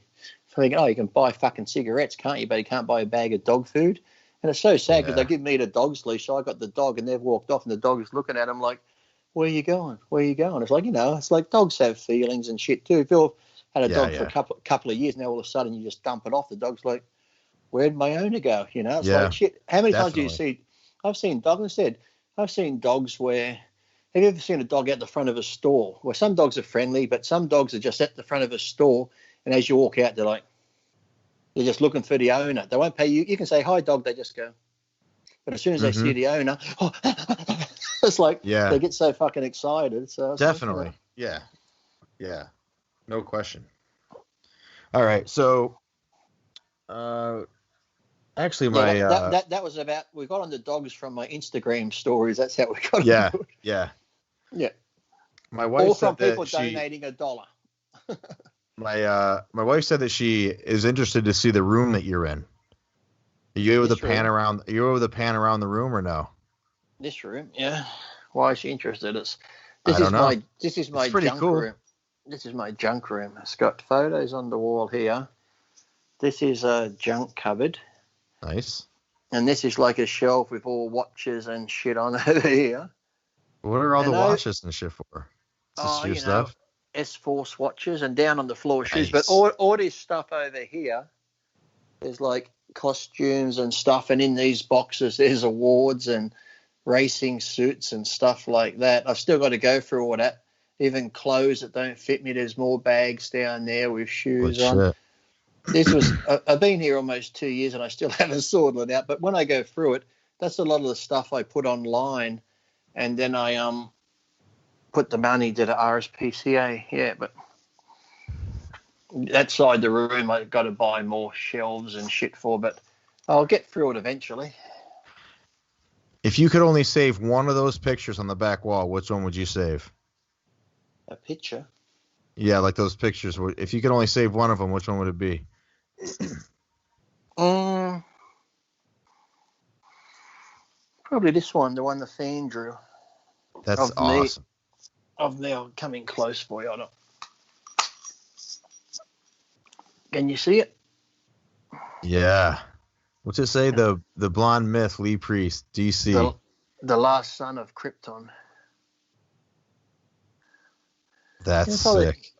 thinking, oh, you can buy fucking cigarettes, can't you? But you can't buy a bag of dog food. And it's so sad because they give me the dog's leash. So I got the dog and they've walked off and the dog is looking at them like, where are you going? Where are you going? It's like, it's like dogs have feelings and shit too. If you've had a dog for a couple of years, now all of a sudden you just dump it off. The dog's like, where'd my owner go? It's like, shit. How many times do you see? I've seen dogs where, have you ever seen a dog out the front of a store where some dogs are friendly, but some dogs are just at the front of a store and as you walk out, they're just looking for the owner. They won't pay you. You can say, hi, dog. They just go. But as soon as they see the owner, it's like they get so fucking excited. So definitely. Yeah. No question. All right. So, actually, that was about. We got on the dogs from my Instagram stories. That's how we got. Yeah. Into it. Yeah. My wife said that people donating $1. My wife said that she is interested to see the room that you're in. Are you able to pan around? Are you able to pan around the room or no? This room, yeah. Why is she interested? This is my junk room. This is my junk room. It's got photos on the wall here. This is a junk cupboard. Nice. And this is like a shelf with all watches and shit on over here. What are all the watches and shit for? Is this your stuff? S-Force watches and down on the floor shoes. But all this stuff over here is like costumes and stuff. And in these boxes, there's awards and racing suits and stuff like that. I've still got to go through all that. Even clothes that don't fit me. There's more bags down there with shoes on. Shit. I've been here almost 2 years and I still haven't sorted it out. But when I go through it, that's a lot of the stuff I put online. And then I put the money to the RSPCA. Yeah, but that side of the room I've got to buy more shelves and shit for. But I'll get through it eventually. If you could only save one of those pictures on the back wall, which one would you save? A picture? Yeah, like those pictures. If you could only save one of them, which one would it be? Probably this one, the one the fan drew. That's awesome. Of me, I'll come in close for you. Can you see it? Yeah. What's it say? The blonde myth, Lee Priest, DC. The last son of Krypton. That's sick.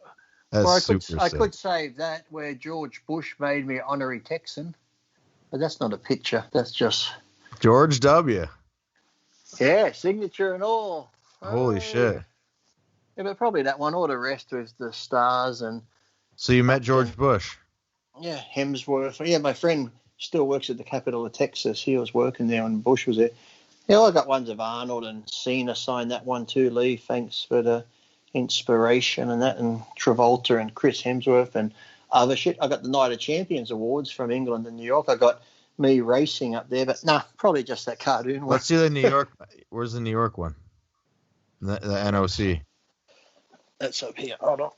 That's super I sick. could save that where George Bush made me honorary Texan. But that's not a picture. That's just... George W. Yeah, signature and all. Holy shit. Yeah, but probably that one. All the rest with the stars and... So you met George Bush? Yeah, Hemsworth. Yeah, my friend still works at the capital of Texas. He was working there when Bush was there. Yeah, I got ones of Arnold and Cena. Signed that one too, Lee. Thanks for the inspiration and that. And Travolta and Chris Hemsworth and other shit. I got the Night of Champions awards from England and New York. I got me racing up there, but probably just that cartoon one. Let's see the New York. Where's the New York one? The NOC. That's up here. Hold on.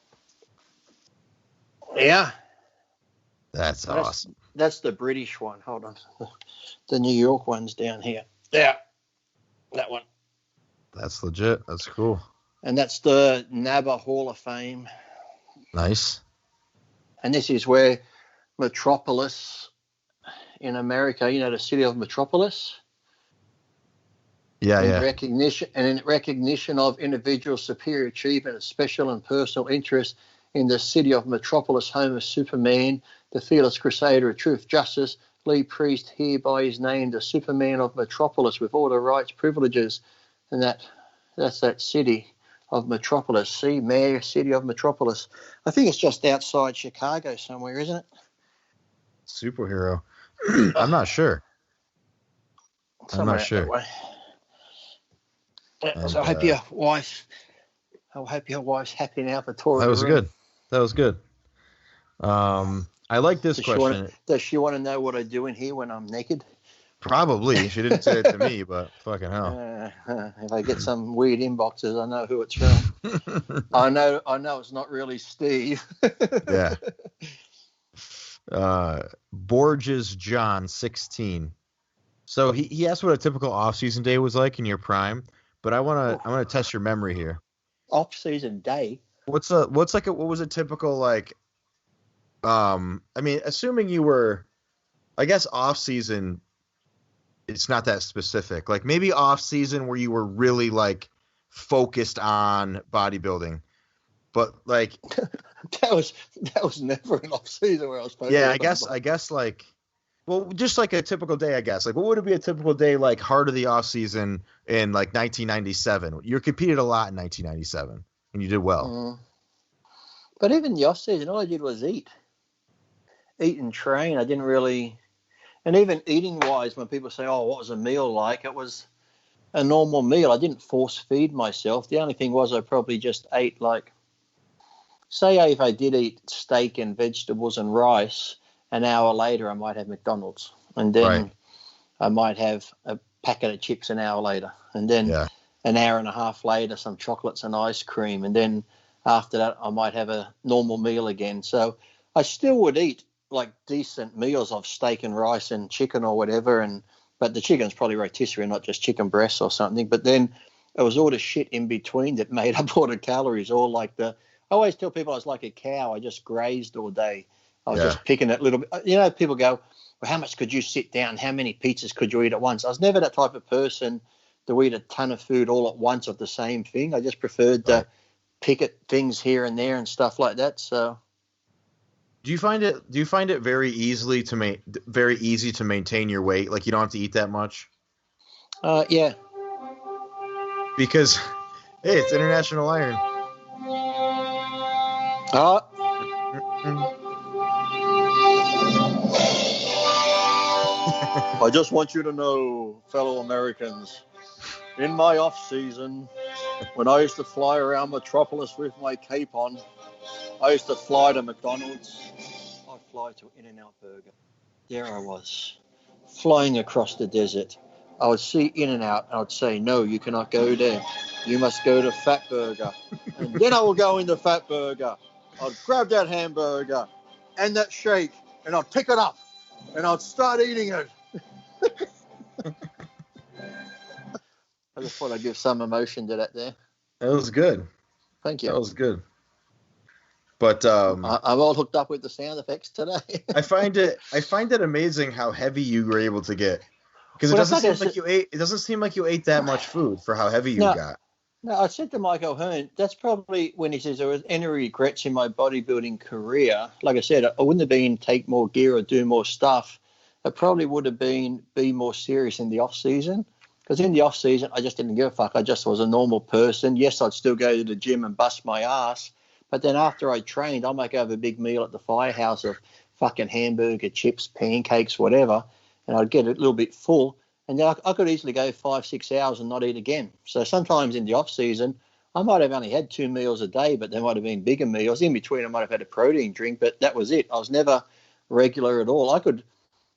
Yeah. That's awesome. That's the British one. Hold on. The New York one's down here. Yeah. That one. That's legit. That's cool. And that's the NABBA Hall of Fame. Nice. And this is where Metropolis in America, the city of Metropolis. Yeah, in recognition of individual superior achievement of special and personal interest in the city of Metropolis, home of Superman, the fearless crusader of truth, justice, Lee Priest hereby is named the Superman of Metropolis with all the rights, privileges, and that's that city of Metropolis. See, Mayor, city of Metropolis. I think it's just outside Chicago somewhere, isn't it? Superhero. I'm not sure. Somewhere I'm not sure. That way. So I hope your wife's happy now for touring. That was good. I like this question. Does she want to know what I do in here when I'm naked? Probably. She didn't say it to me, but fucking hell. If I get some weird inboxes, I know who it's from. I know it's not really Steve. Yeah. Borges John 16. So he asked what a typical off-season day was like in your prime, but I wanna test your memory here. Off-season day. What was a typical like? I mean, assuming you were, I guess off-season, it's not that specific. Like maybe off-season where you were really like focused on bodybuilding, but like that was never an off-season where I was focused. Yeah, I guess like. Well, just like a typical day, I guess. Like, what would it be a typical day like heart of the off season in like 1997? You competed a lot in 1997, and you did well. But even the off season, all I did was eat and train. I didn't really, and even eating wise, when people say, "Oh, what was a meal like?" It was a normal meal. I didn't force feed myself. The only thing was I probably just ate like, say, if I did eat steak and vegetables and rice. An hour later, I might have McDonald's, and then I might have a packet of chips an hour later, and then an hour and a half later, some chocolates and ice cream, and then after that, I might have a normal meal again. So I still would eat like decent meals of steak and rice and chicken or whatever, but the chicken's probably rotisserie, not just chicken breasts or something. But then it was all the shit in between that made up all the calories. All like I always tell people I was like a cow. I just grazed all day. I was just picking it a little bit. You know, people go, well, how much could you sit down? How many pizzas could you eat at once? I was never that type of person to eat a ton of food all at once of the same thing. I just preferred to pick at things here and there and stuff like that. So, do you find it very easy to maintain your weight? Like you don't have to eat that much? Yeah. Because, hey, it's International Iron. I just want you to know, fellow Americans, in my off-season, when I used to fly around Metropolis with my cape on, I used to fly to McDonald's. I'd fly to In-N-Out Burger. There I was, flying across the desert. I would see In-N-Out, and I would say, no, you cannot go there. You must go to Fat Burger. And then I will go into Fat Burger. I'd grab that hamburger and that shake, and I'd pick it up, and I'd start eating it. I just thought I'd give some emotion to that there. That was good. Thank you. That was good. But I'm all hooked up with the sound effects today. I find it amazing how heavy you were able to get, because it doesn't seem like you ate that much food for how heavy you got. No, I said to Mike O'Hearn, that's probably when he says there was any regrets in my bodybuilding career. Like I said, I wouldn't have been take more gear or do more stuff. It probably would have been be more serious in the off season, because in the off season I just didn't give a fuck. I just was a normal person. Yes, I'd still go to the gym and bust my ass, but then after I trained, I might go have a big meal at the firehouse of fucking hamburger, chips, pancakes, whatever, and I'd get a little bit full. And then I could easily go 5-6 hours and not eat again. So sometimes in the off season, I might have only had 2 meals a day, but there might have been bigger meals. In between, I might have had a protein drink, but that was it. I was never regular at all. I could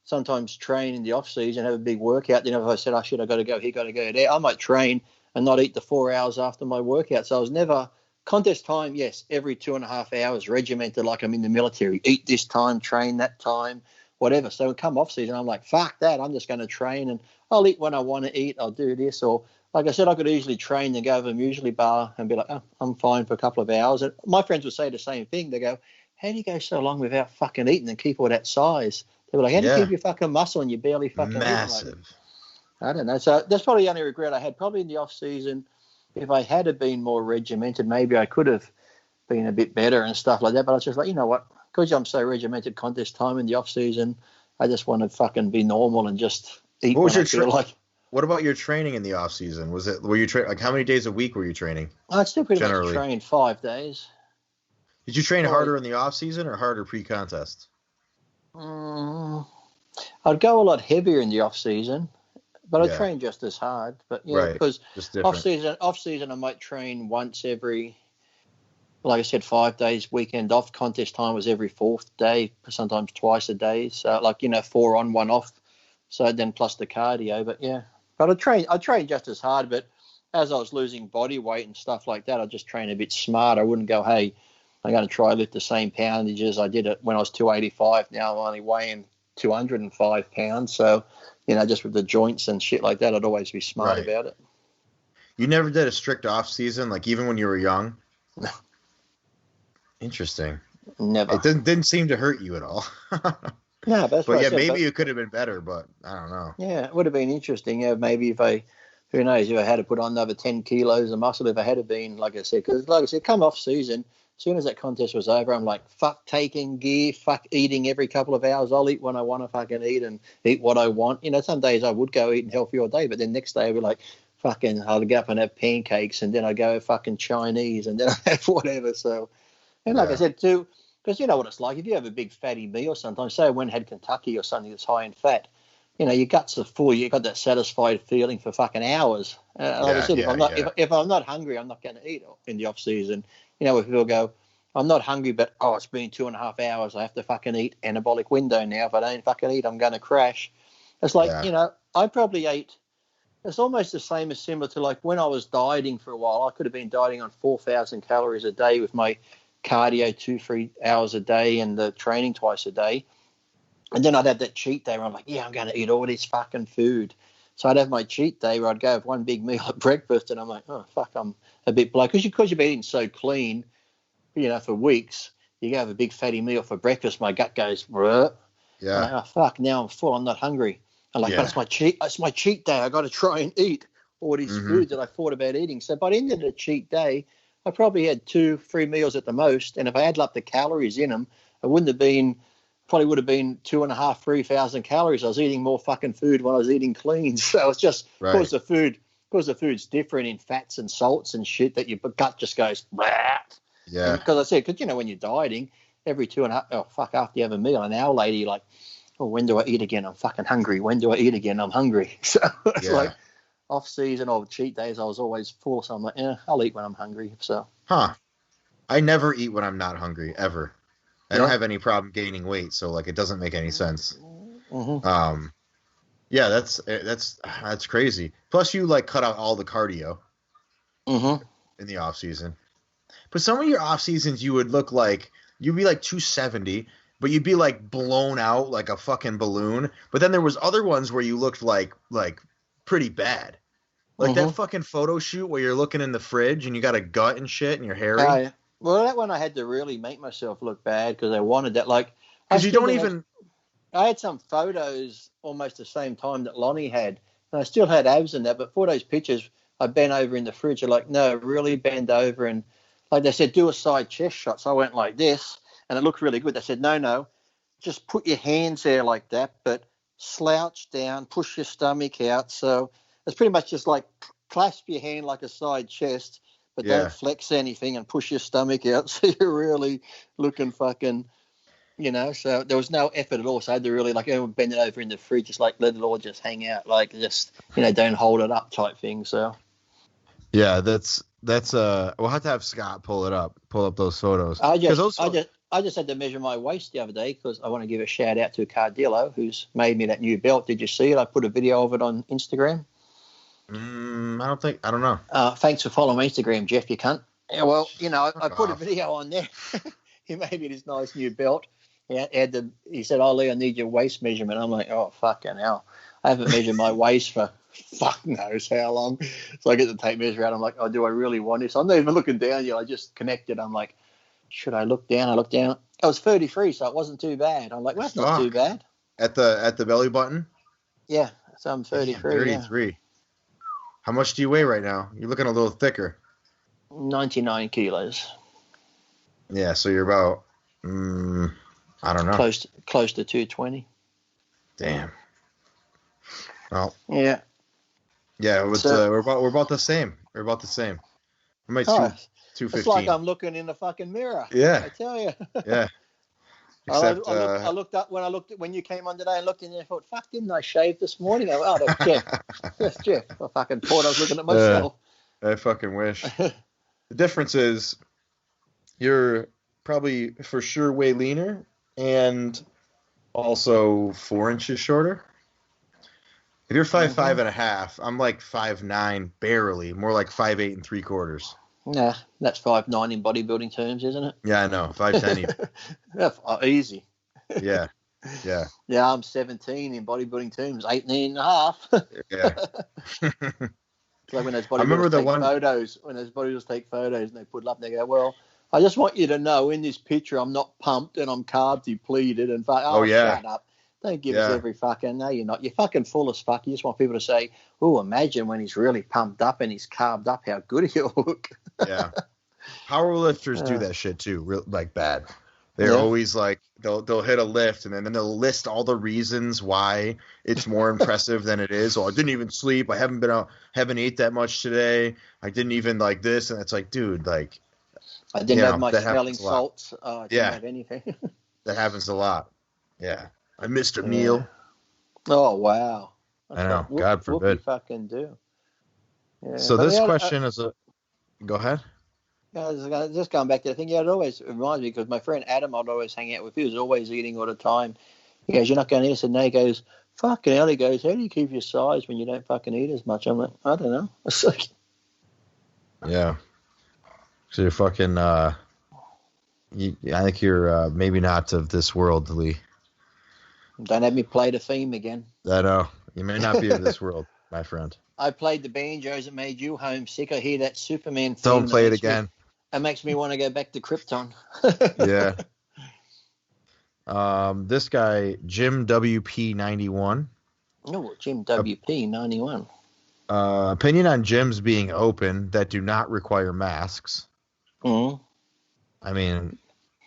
sometimes train in the off season, have a big workout. Then if I said, oh shit, I got to go here, got to go there, I might train and not eat the 4 hours after my workout. So I was never contest time. Yes, every 2.5 hours, regimented like I'm in the military. Eat this time, train that time, whatever. So come off season, I'm like, fuck that. I'm just going to train and I'll eat when I want to eat. I'll do this. Or like I said, I could easily train and go over a muesli bar and be like, oh, I'm fine for a couple of hours. And my friends would say the same thing. They go, how do you go so long without fucking eating and keep all that size? They were like, how do you keep your fucking muscle and you barely fucking massive? Like, I don't know. So that's probably the only regret I had. Probably in the off season, if I had been more regimented, maybe I could have been a bit better and stuff like that. But I was just like, you know what? Because I'm so regimented contest time in the off season, I just want to fucking be normal and just eat what I feel like. What about your training in the off season? Were you like how many days a week were you training? I still pretty much trained 5 days. Did you train harder in the off season or harder pre-contest? I'd go a lot heavier in the off season, but I train just as hard. But because off season I might train once every like I said, 5 days weekend off. Contest time was every fourth day, sometimes twice a day. So like, 4 on, 1 off. So then plus the cardio. But yeah, but I trained just as hard. But as I was losing body weight and stuff like that, I just trained a bit smarter. I wouldn't go, hey, I'm going to try to lift the same poundages I did it when I was 285. Now I'm only weighing 205 pounds. So, just with the joints and shit like that, I'd always be smart about it. You never did a strict off season, like even when you were young? No. Interesting. Never. It didn't seem to hurt you at all. No, but maybe it could have been better, but I don't know. Yeah, it would have been interesting. Yeah, maybe who knows, if I had to put on another 10 kilos of muscle, if I had been, like I said, because like I said, come off season, as soon as that contest was over, I'm like, fuck taking gear, fuck eating every couple of hours. I'll eat when I want to fucking eat and eat what I want. Some days I would go eating healthy all day, but then next day I'd be like, fucking, I'll get up and have pancakes, and then I go fucking Chinese, and then I have whatever. So, and like I said too, because you know what it's like, if you have a big fatty meal sometimes, say I went and had Kentucky or something that's high in fat, your guts are full. You got that satisfied feeling for fucking hours. Like I said, if I'm not hungry, I'm not going to eat in the off season. If people go, I'm not hungry, but it's been 2.5 hours. I have to fucking eat anabolic window now. If I don't fucking eat, I'm going to crash. It's like I probably ate. It's almost the same as similar to like when I was dieting for a while. I could have been dieting on 4,000 calories a day with my cardio 2-3 hours a day and the training twice a day. And then I'd have that cheat day where I'm like, I'm going to eat all this fucking food. So I'd have my cheat day where I'd go have one big meal at breakfast, and I'm like, oh, fuck, I'm a bit bloated. Because you've been eating so clean, for weeks, you go have a big fatty meal for breakfast, my gut goes, bruh. Yeah. I'm like, oh, fuck, now I'm full, I'm not hungry. I'm like, but it's my cheat day. I got to try and eat all these foods that I thought about eating. So by the end of the cheat day, I probably had 2-3 meals at the most. And if I add up the calories in them, it would have been 2,500-3,000 calories. I was eating more fucking food when I was eating clean. So it's just because the food's different in fats and salts and shit that your gut just goes, blah. Yeah. Because I said, when you're dieting, every 2.5, after you have a meal, an hour later, you're like, oh, when do I eat again? I'm fucking hungry. When do I eat again? I'm hungry. So it's like off season or cheat days, I was always full. So I'm like, I'll eat when I'm hungry. So. I never eat when I'm not hungry, ever. I don't have any problem gaining weight, so like it doesn't make any sense. Mm-hmm. That's crazy. Plus, you like cut out all the cardio in the off season. But some of your off seasons, you would look like you'd be like 270, but you'd be like blown out like a fucking balloon. But then there was other ones where you looked like pretty bad, like that fucking photo shoot where you're looking in the fridge and you got a gut and shit and you're hairy. Oh, yeah. Well, that one I had to really make myself look bad because I wanted that. Like, because you don't even. I had some photos almost the same time that Lonnie had, and I still had abs in that. But for those pictures, I bent over in the fridge. I'm like, no, really bend over, and like they said, do a side chest shot. So I went like this, and it looked really good. They said, no, just put your hands there like that, but slouch down, push your stomach out. So it's pretty much just like clasp your hand like a side chest. But don't flex anything and push your stomach out, so you're really looking fucking, So there was no effort at all. So I had to really bend it over in the fridge, just like let it all just hang out, like just don't hold it up type thing. So yeah, that's we'll have to have Scott pull up those photos. I just had to measure my waist the other day because I want to give a shout out to Cardillo who's made me that new belt. Did you see it? I put a video of it on Instagram. I don't know. Thanks for following my Instagram, Geoff, you cunt. Yeah, well, I put a video on there. He made me this nice new belt. He said, oh, Lee, I need your waist measurement. I'm like, oh, fucking hell. I haven't measured my waist for fuck knows how long. So I get the tape measure out. I'm like, oh, do I really want this? I'm not even looking down yet. I just connected. I'm like, should I look down? I looked down. I was 33, so it wasn't too bad. I'm like, well, that's not too bad. At the belly button? Yeah, so I'm 33. Damn, 33. Yeah. How much do you weigh right now? You're looking a little thicker. 99 kilos. Yeah, so you're about, I don't know. Close to 220. Damn. Well. Yeah. Yeah, we're about the same. We're about the same. I'm at 215. It's like I'm looking in the fucking mirror. Yeah. I tell you. Yeah. Except, I looked up when you came on today and looked in there and thought, fuck, didn't I shave this morning? I went, oh, that's Geoff. That's Geoff. I fucking thought I was looking at myself. I fucking wish. The difference is you're probably for sure way leaner and also 4 inches shorter. If you're 5'5.5", I'm like 5'9", barely, more like 5'8 3/4". Nah, that's 5'9" in bodybuilding terms, isn't it? Yeah, I know, 5'10". That's easy. Yeah, yeah, Yeah, I'm 17 in bodybuilding terms, 18 and a half. yeah. It's like when those I remember bodybuilders the take one. photos, and they put it up and they go, well, I just want you to know in this picture I'm not pumped and I'm carb depleted and Oh yeah, shut up. Don't give us yeah, every fucking, no, you're not. You're fucking full as fuck. You just want people to say, oh, imagine when he's really pumped up and he's carved up, how good he'll look. yeah. Power lifters do Uh, that shit too, like bad. They're yeah. always like they'll hit a lift and then they'll list all the reasons why it's more impressive than it is. Oh, I didn't even sleep. I haven't been out, haven't ate that much today. I didn't even like this, and it's like, dude, like, I didn't have my that smelling happens a lot. salts. I didn't Yeah, have anything. that happens a lot. Yeah, I missed a Yeah. meal. Oh, wow. I That's know. like God whoopie forbid. fucking do. Yeah, So but this yeah, question is a. Go ahead. just going back to the thing, yeah, it always reminds me because my friend Adam, I'd always hang out with. He was always eating all the time. He goes, "You're not going to eat." I said, "No." He goes, "Fucking hell." He goes, "How do you keep your size when you don't fucking eat as much?" I'm like, I don't know. It's like, Yeah. So you're fucking. I think you're maybe not of this world, Lee. don't have me play the theme again. I know. You may not be of this world, my friend. I played the banjos that made you homesick. I hear that Superman Don't theme play it again. that makes me want to go back to Krypton. Yeah. This guy, Jim WP91. Oh, Jim WP 91. Opinion on gyms being open that do not require masks. Mm-hmm. I mean,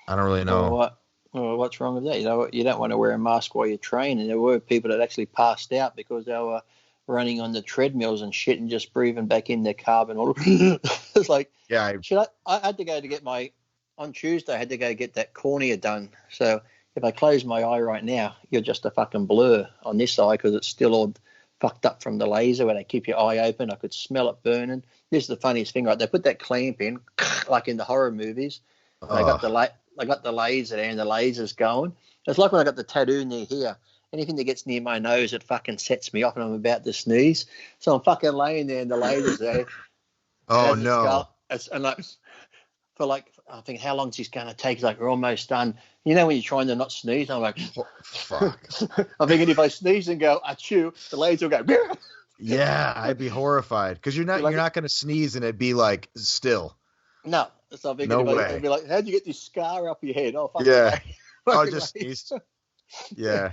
I don't really know. Well, what? Well, what's wrong with that? You don't want to wear a mask while you're training. There were people that actually passed out because they were running on the treadmills and shit and just breathing back in their carbon. It's like, Yeah, I had to go to get on Tuesday, I had to go get that cornea done. So if I close my eye right now, you're just a fucking blur on this eye because it's still all fucked up from the laser where they keep your eye open. I could smell it burning. This is the funniest thing, right? They put that clamp in, like in the horror movies. They got the laser there and the laser's going. It's like when I got the tattoo near here. Anything that gets near my nose, it fucking sets me off and I'm about to sneeze. So I'm fucking laying there and the laser's there. oh no. And like, for like, I think, how long is this going to take? It's like, we're almost done. You know, when you're trying to not sneeze, I'm like, fuck. I'm thinking if I sneeze and go, achoo, the laser will go, Yeah, I'd be horrified because you're not going to sneeze and it'd be like still. No. So I'm thinking, I'd be like, how'd you get this scar up your head? Oh, fuck. Yeah. I just sneezed. Yeah.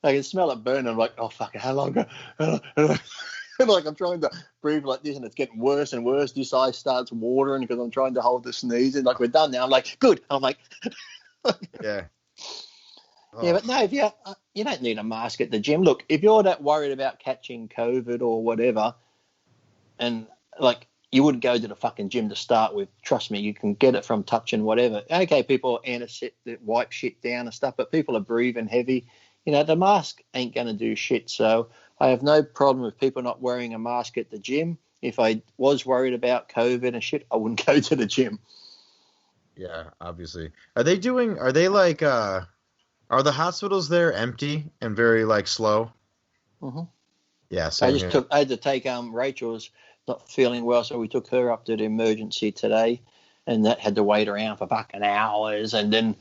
I can smell it burning. I'm like, oh, fuck, how long? Like I'm trying to breathe like this and it's getting worse and worse. This eye starts watering because I'm trying to hold the sneeze. And like, we're done now. I'm like, good. I'm like, yeah. Yeah, but no, if you don't need a mask at the gym. Look, if you're that worried about catching COVID or whatever, and like you wouldn't go to the fucking gym to start with. Trust me, you can get it from touching whatever. Okay, people wipe shit down and stuff, but people are breathing heavy. You know, the mask ain't going to do shit. So I have no problem with people not wearing a mask at the gym. If I was worried about COVID and shit, I wouldn't go to the gym. Yeah, obviously. Are they like, are the hospitals there empty and very like slow? Mm-hmm. Yeah, I had to take Rachel's not feeling well, so we took her up to the emergency today, and that had to wait around for fucking hours, and then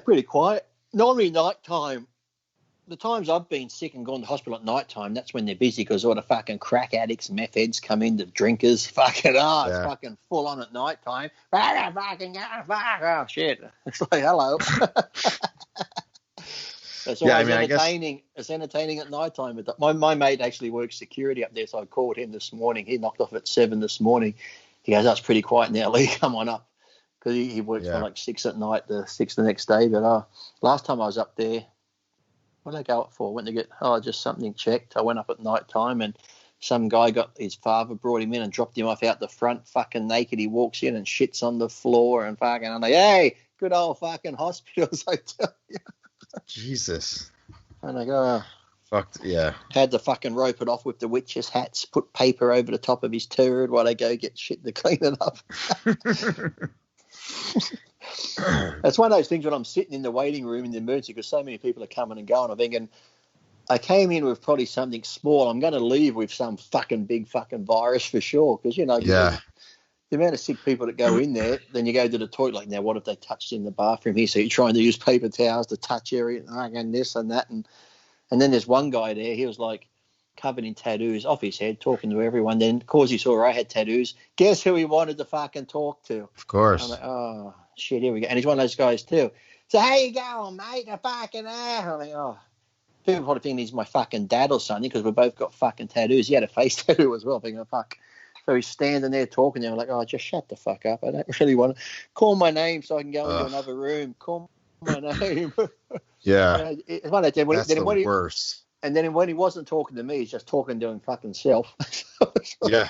pretty quiet. Normally nighttime, the times I've been sick and gone to hospital at nighttime, that's when they're busy because all the fucking crack addicts, meth heads come in, the drinkers, it's fucking full on at nighttime. Oh shit! It's like hello. It's always entertaining. It's entertaining at night time. My mate actually works security up there, so I called him this morning. He knocked off at 7 this morning. He goes, "That's pretty quiet now, Lee. Come on up," because he works from like 6 at night to 6 the next day. But last time I was up there, what did I go up for? I went to get just something checked. I went up at night time and some guy his father brought him in and dropped him off out the front, fucking naked. He walks in and shits on the floor and fucking. I'm like, hey, good old fucking hospitals, I tell you. Jesus. And I go, fucked, yeah. Had to fucking rope it off with the witches' hats, put paper over the top of his turd while they go get shit to clean it up. It's one of those things when I'm sitting in the waiting room in the emergency because so many people are coming and going. I'm thinking, I came in with probably something small. I'm going to leave with some fucking big fucking virus for sure. Because, you know, Yeah. the amount of sick people that go in there, then you go to the toilet, like, now what if they touched in the bathroom here? So you're trying to use paper towels to touch area and this and that. And then there's one guy there, he was like covered in tattoos off his head, talking to everyone. Then, of course, he saw I had tattoos. Guess who he wanted to fucking talk to? Of course. I'm like, oh, shit, here we go. And he's one of those guys too. So how you going, mate? A fucking I'm like, oh. People probably think he's my fucking dad or something because we both got fucking tattoos. He had a face tattoo as well. Thinking, fuck. So he's standing there talking to him like, oh, just shut the fuck up. I don't really want to call my name so I can go into another room. Call my name. Yeah. It's one of them. That's the worst. And then when he wasn't talking to me, he's just talking to him fucking self. Yeah.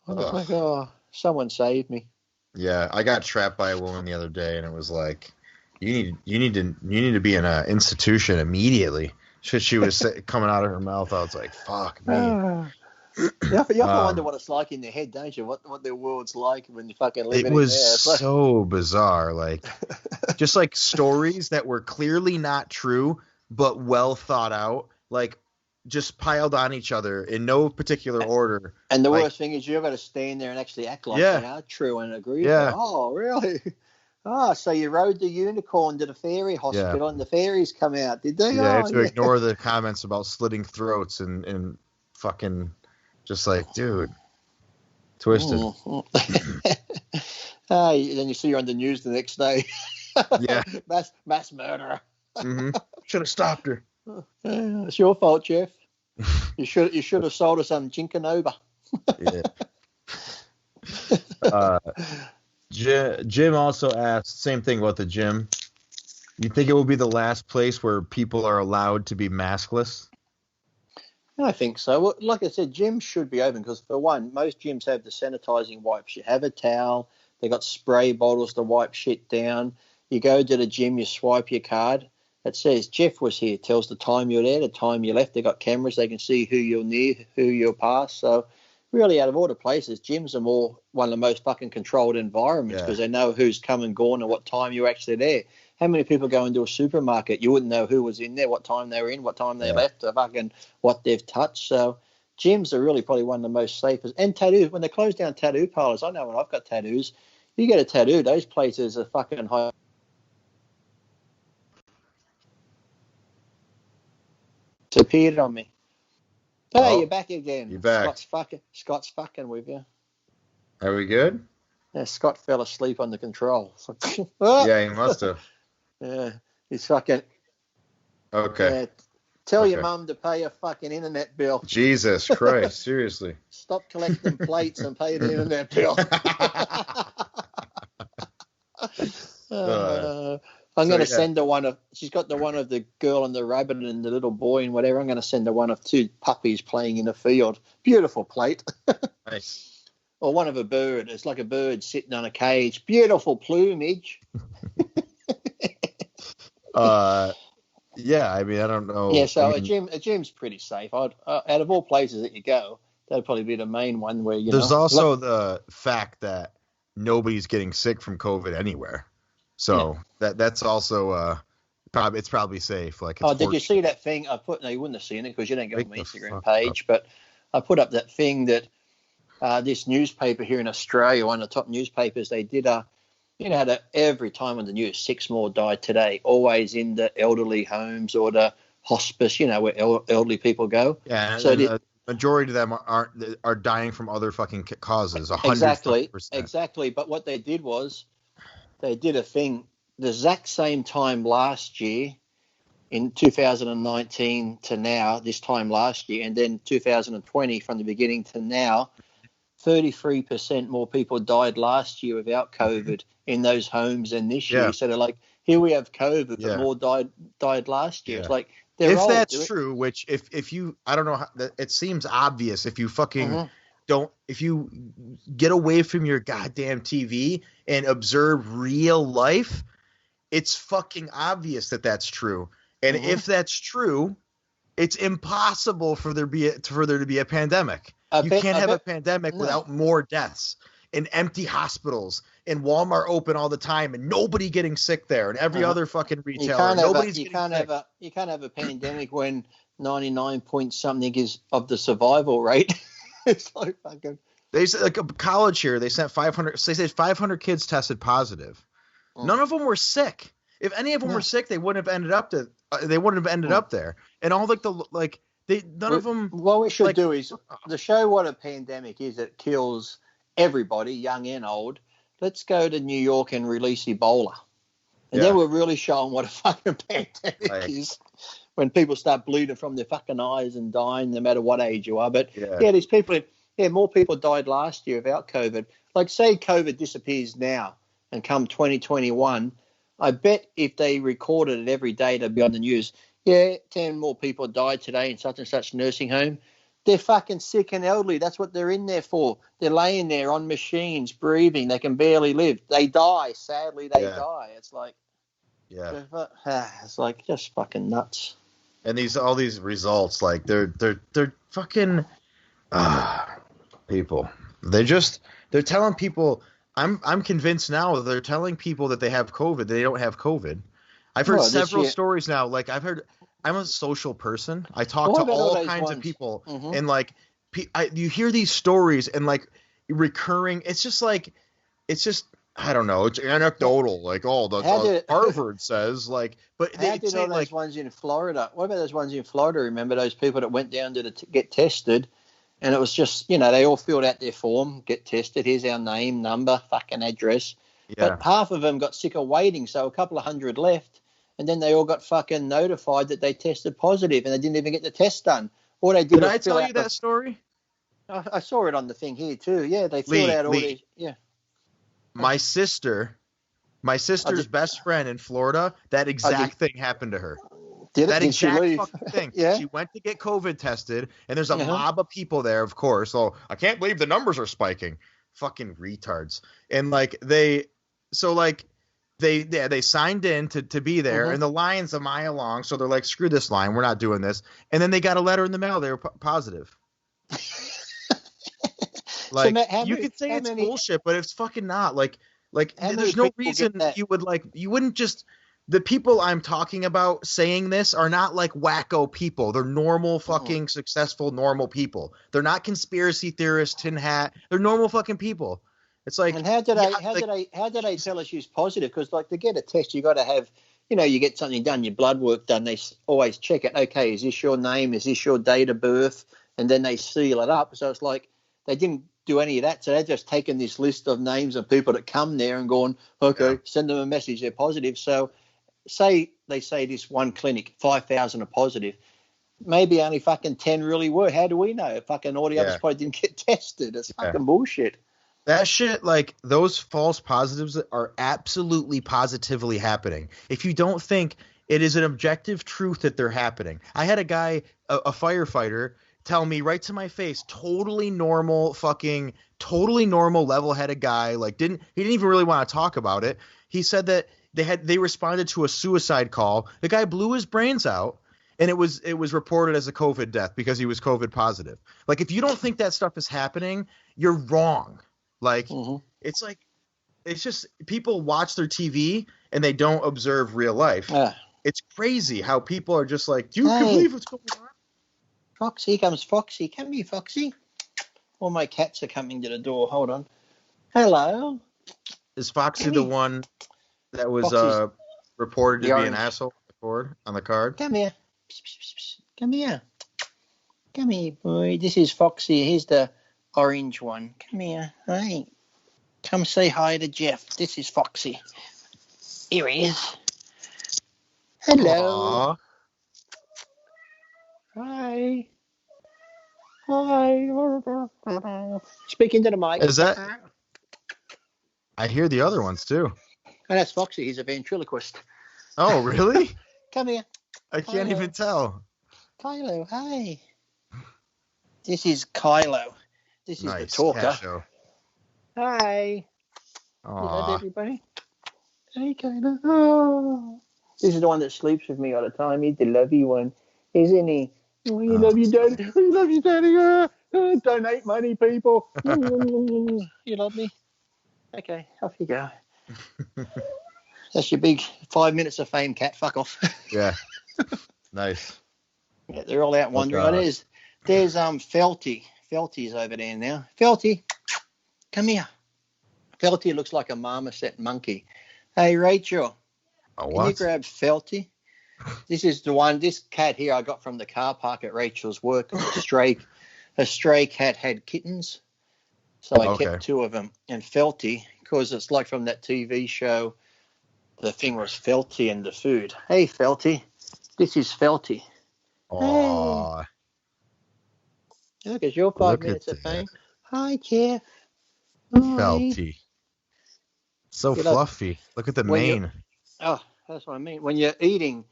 I'm like, oh, someone saved me. Yeah, I got trapped by a woman the other day, and it was like, you need to be in an institution immediately. Shit, she was coming out of her mouth. I was like, fuck me. You have to wonder what it's like in their head, don't you? What their world's like when you fucking live in there. It was so bizarre. Like, just like stories that were clearly not true, but well thought out, like just piled on each other in no particular order. And the worst thing is you've got to stand there and actually act like they are true and agree. Yeah. Like, oh, really? Oh, so you rode the unicorn to the fairy hospital and the fairies come out, did they? Yeah, I have to ignore the comments about slitting throats and fucking just like, dude, twisted. Then you see her on the news the next day. Yeah. Mass murderer. Mm-hmm. Should have stopped her. It's your fault, Jeff. You should have sold us some Ginkanoba. Yeah. Jim also asked, same thing about the gym. You think it will be the last place where people are allowed to be maskless? I think so. Well, like I said, gyms should be open because, for one, most gyms have the sanitizing wipes. You have a towel. They got spray bottles to wipe shit down. You go to the gym, you swipe your card. It says Jeff was here. It tells the time you're there, the time you left. They got cameras. They can see who you're near, who you're past. So really, out of all the places, gyms are one of the most fucking controlled environments because they know who's come and gone and what time you're actually there. How many people go into a supermarket? You wouldn't know who was in there, what time they were in, what time they left, fucking what they've touched. So gyms are really probably one of the most safest. And tattoos, when they close down tattoo parlors, I know when I've got tattoos, you get a tattoo, those places are fucking high. It's appeared on me. Hey, you're back again. You're back. Scott's fucking with you. Are we good? Yeah, Scott fell asleep on the controls. Yeah, he must have. Yeah, he's fucking. Okay. Yeah, tell your mum to pay a fucking internet bill. Jesus Christ, seriously. Stop collecting plates and pay the internet bill. I'm going to send her one of. She's got the one of the girl and the rabbit and the little boy and whatever. I'm going to send her one of two puppies playing in a field. Beautiful plate. Nice. Or one of a bird. It's like a bird sitting on a cage. Beautiful plumage. Yeah, I mean, I don't know. Yeah, so a gym's pretty safe. Out of all places that you go, that'd probably be the main one where you. There's also the fact that nobody's getting sick from COVID anywhere, so that's also it's probably safe. Like, did you see that thing I put? No, you wouldn't have seen it because you don't go on my Instagram page, but I put up that thing that. This newspaper here in Australia, one of the top newspapers, they did every time on the news, 6 more died today, always in the elderly homes or the hospice, where elderly people go. Yeah, so the majority of them are dying from other fucking causes. 100%. Exactly. But what they did was they did a thing the exact same time last year, in 2019 to now, this time last year, and then 2020 from the beginning to now. 33% more people died last year without COVID in those homes than this year. So they're like, here we have COVID, but more died last year. It's like, if that's true, which if you, I don't know, how, it seems obvious if you fucking if you get away from your goddamn TV and observe real life, it's fucking obvious that that's true. And if that's true, it's impossible for there to be a pandemic. You can't have a pandemic without more deaths and empty hospitals and Walmart open all the time and nobody getting sick there, and every other fucking retailer, you can't have a pandemic when 99 point something is of the survival rate. It's like fucking. They said like a college here. They sent 500. They said 500 kids tested positive. None of them were sick. If any of them were sick, they wouldn't have ended up up there. And all none of them. What we should do is to show what a pandemic is. It kills everybody, young and old. Let's go to New York and release Ebola, and then we're really showing what a fucking pandemic is. When people start bleeding from their fucking eyes and dying, no matter what age you are. But these people, more people died last year without COVID. Like, say COVID disappears now and come 2021, I bet if they recorded it every day, they'd be on the news. 10 more people died today in such and such nursing home. They're fucking sick and elderly. That's what they're in there for. They're laying there on machines, breathing. They can barely live. They die. Sadly, they die. It's like, it's like just fucking nuts. And all these results, like they're fucking people. They're telling people. I'm convinced now that they're telling people that they have COVID. They don't have COVID. I've heard several stories now. Like I'm a social person. I talk to all kinds of people, and like you hear these stories and like recurring. It's just I don't know. It's anecdotal. Like Harvard says like, but how did all those ones in Florida? What about those ones in Florida? Remember those people that went down to get tested? And it was just, they all filled out their form, get tested. Here's our name, number, fucking address. Yeah. But half of them got sick of waiting, so a couple of hundred left. And then they all got fucking notified that they tested positive, and they didn't even get the test done. All they did was I tell you that story? I saw it on the thing here too. Yeah, they filled out all these. Yeah. My sister's best friend in Florida, that exact thing happened to her. That exact fucking thing. She went to get COVID tested, and there's a mob of people there, of course. So I can't believe the numbers are spiking. Fucking retards. And like they signed in to be there, and the line's a mile long. So they're like, screw this line, we're not doing this. And then they got a letter in the mail. They were positive. Like, so you could say it's bullshit, but it's fucking not. Like there's no reason you wouldn't just. The people I'm talking about saying this are not like wacko people. They're normal fucking successful normal people. They're not conspiracy theorists, tin hat. They're normal fucking people. It's like, and how did they tell us she's positive? Because like to get a test, you got to have, you get something done, your blood work done. They always check it. Okay, is this your name? Is this your date of birth? And then they seal it up. So it's like they didn't do any of that. So they're just taking this list of names of people that come there and going, okay, send them a message. They're positive. So say they say this one clinic, 5,000 are positive. Maybe only fucking 10 really were. How do we know? Fucking all the others probably didn't get tested. It's fucking bullshit. That shit, like those false positives are absolutely positively happening. If you don't think it is an objective truth that they're happening. I had a guy, a firefighter, tell me right to my face, totally normal, level-headed guy. Like he didn't even really want to talk about it. He said that they responded to a suicide call. The guy blew his brains out, and it was reported as a COVID death because he was COVID positive. Like, if you don't think that stuff is happening, you're wrong. Like, it's just people watch their TV and they don't observe real life. It's crazy how people are just like, you can believe what's going on? Foxy, comes Foxy. Come here, Foxy. All my cats are coming to the door. Hold on. Hello. Is Foxy the one that was reported to be an asshole on the card? Come here. Come here. Come here, boy. This is Foxy. He's the orange one. Come here. Hey. Come say hi to Geoff. This is Foxy. Here he is. Hello. Aww. Hi. Speaking to the mic. Is that? I hear the other ones too. Oh, that's Foxy. He's a ventriloquist. Oh, really? Come here. I can't even tell. Kylo, hi. This is Kylo. This is the talker. Hi. Aww. You love everybody? Hey, Kylo. Oh. This is the one that sleeps with me all the time. He's the lovey one, isn't he? Oh, you love your daddy. You love your daddy. Donate money, people. You love me? Okay, off you go. That's your big 5 minutes of fame, cat. Fuck off. Yeah. Nice. Yeah, they're all out wandering. Oh, there's Felty. Felty's over there now. Felty, come here. Felty looks like a marmoset monkey. Hey, Rachel. Can you grab Felty? This is the one. This cat here I got from the car park at Rachel's work. A stray cat had kittens, so I kept 2 of them. And Felty, because it's like from that TV show, the thing was Felty and the food. Hey, Felty. This is Felty. Aww. Hey. Look, it's your 5 minutes of fame. Hi, Geoff. Felty. So fluffy. Look at the mane. Oh, that's what I mean. When you're eating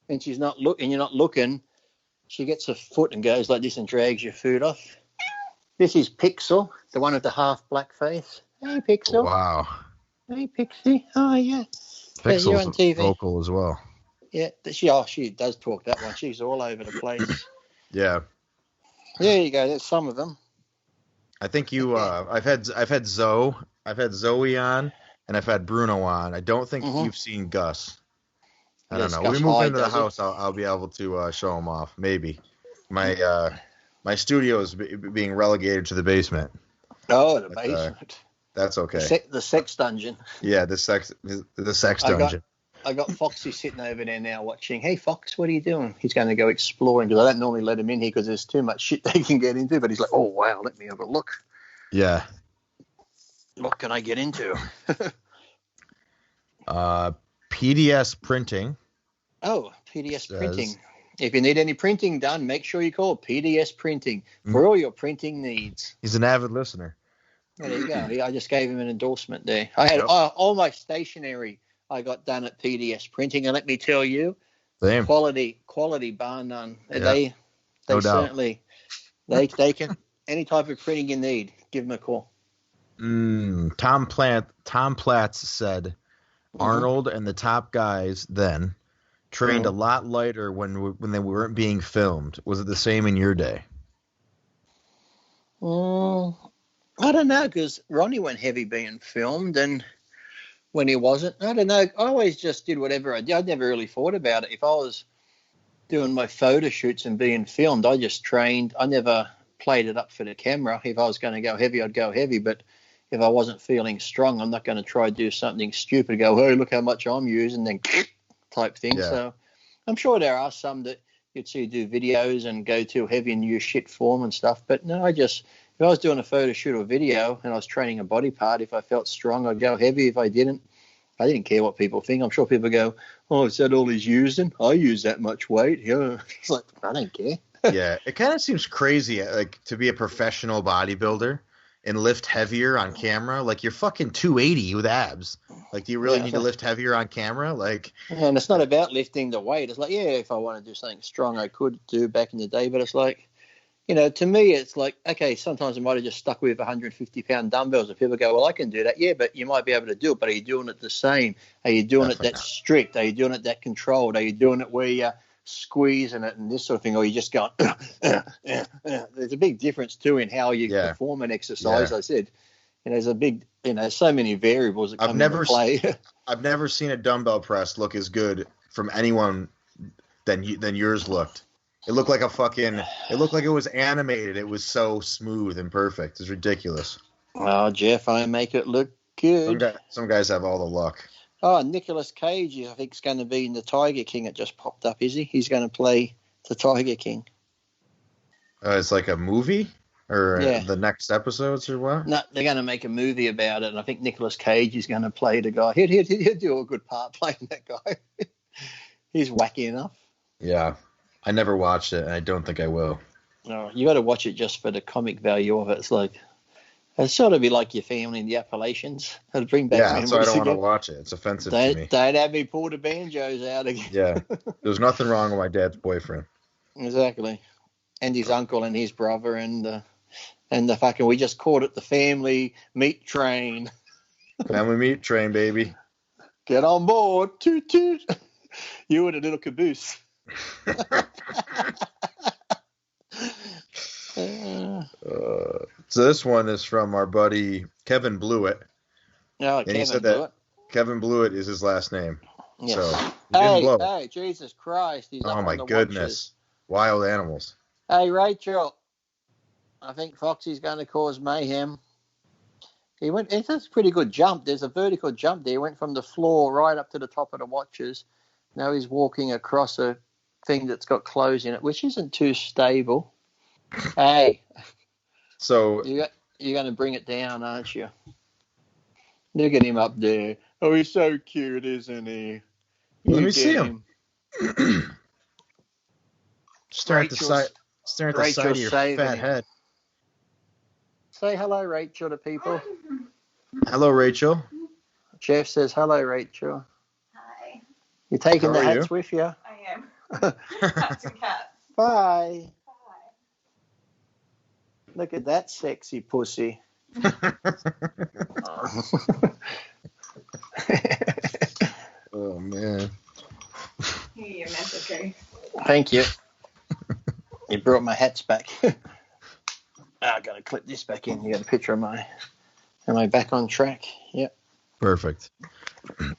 and you're not looking, she gets a foot and goes like this and drags your food off. This is Pixel, the one with the half black face. Hey, Pixel. Wow. Hey, Pixie. Oh, yeah. Pixel's on TV. Vocal as well. Yeah, she does talk, that one. She's all over the place. Yeah. There you go. There's some of them. I think I've had Zoe. I've had Zoe on, and I've had Bruno on. I don't think you've seen Gus. I don't know. When we move into the house, I'll be able to show him off. Maybe. My studio is being relegated to the basement. Oh, the basement. That's okay. The sex dungeon. Yeah, the sex dungeon. I got Foxy sitting over there now watching. Hey, Fox, what are you doing? He's going to go exploring because I don't normally let him in here because there's too much shit they can get into. But he's like, oh, wow, let me have a look. Yeah. What can I get into? PDS printing. Oh, PDS printing. If you need any printing done, make sure you call PDS Printing for all your printing needs. He's an avid listener. Yeah, there you go. I just gave him an endorsement there. I had all my stationery I got done at PDS Printing, and let me tell you, quality bar none. Yep. They certainly they can any type of printing you need, give them a call. Tom Platz said Arnold and the top guys then trained a lot lighter when they weren't being filmed. Was it the same in your day? I don't know, because Ronnie went heavy being filmed, and when he wasn't, I don't know. I always just did whatever I did. I never really thought about it. If I was doing my photo shoots and being filmed, I just trained. I never played it up for the camera. If I was going to go heavy, I'd go heavy. But if I wasn't feeling strong, I'm not going to try to do something stupid, go, hey, look how much I'm using, then type thing. Yeah. So I'm sure there are some that you'd see do videos and go too heavy and use shit form and stuff. But no, if I was doing a photo shoot or video and I was training a body part, if I felt strong, I'd go heavy. If I didn't care what people think. I'm sure people go, oh, is that all he's using? I use that much weight. Yeah. It's like, I don't care. Yeah, it kind of seems crazy, like, to be a professional bodybuilder and lift heavier on camera. Like, you're fucking 280 with abs. Like, do you really need to lift heavier on camera? Like, and it's not about lifting the weight. It's like, yeah, if I want to do something strong, I could do back in the day. But it's like, to me, it's like, okay, sometimes I might have just stuck with 150-pound dumbbells. And people go, well, I can do that. Yeah, but you might be able to do it. But are you doing it the same? Are you doing it that strict? Are you doing it that controlled? Are you doing it where you're squeezing it and this sort of thing? Or are you just going, There's a big difference, too, in how you perform an exercise. I said, there's a big, so many variables that come into play. I've never seen a dumbbell press look as good from anyone than yours looked. It looked like it looked like it was animated. It was so smooth and perfect. It's ridiculous. Oh, Geoff, I make it look good. Some guys have all the luck. Oh, Nicolas Cage, I think, is going to be in the Tiger King. It just popped up, is he? He's going to play the Tiger King. It's like a movie? Or the next episodes or what? No, they're going to make a movie about it, and I think Nicolas Cage is going to play the guy. He'll do a good part playing that guy. He's wacky enough. Yeah. I never watched it, and I don't think I will. No, you got to watch it just for the comic value of it. It's sort of be like your family in the Appalachians. It'll bring back memories. So I don't want to watch it. It's offensive to me. Don't have me pull the banjos out again. Yeah, there's nothing wrong with my dad's boyfriend. Exactly, and his uncle and his brother and the fucking. We just called it the family meat train. Family meat train, baby. Get on board, toot toot. You in a little caboose. So this one is from our buddy Kevin Blewett. No, And he said Kevin blew that it. Kevin Blewett is his last name. Yeah. So he didn't blow. Hey, Jesus Christ, he's Oh up my on the goodness. watches. Wild animals. Hey, Rachel, I think Foxy's going to cause mayhem. It's a pretty good jump. There's a vertical jump there. He went from the floor right up to the top of the watches. Now he's walking across a thing that's got clothes in it, which isn't too stable. Hey, So you're going to bring it down, aren't you? Look at him up there. Oh, he's so cute, isn't he? let me see him. Staring at the side of your fat head. Say hello, Rachel, to people. Hello, Rachel. Geoff says hello, Rachel. Hi. You're taking How the are hats you? with you? I am. Cats and cats. Bye. Hi. Look at that sexy pussy. Oh man. Here you go, okay. Thank you. You brought my hats back. I got to clip this back in. You got a picture of am I back on track? Yep. Perfect.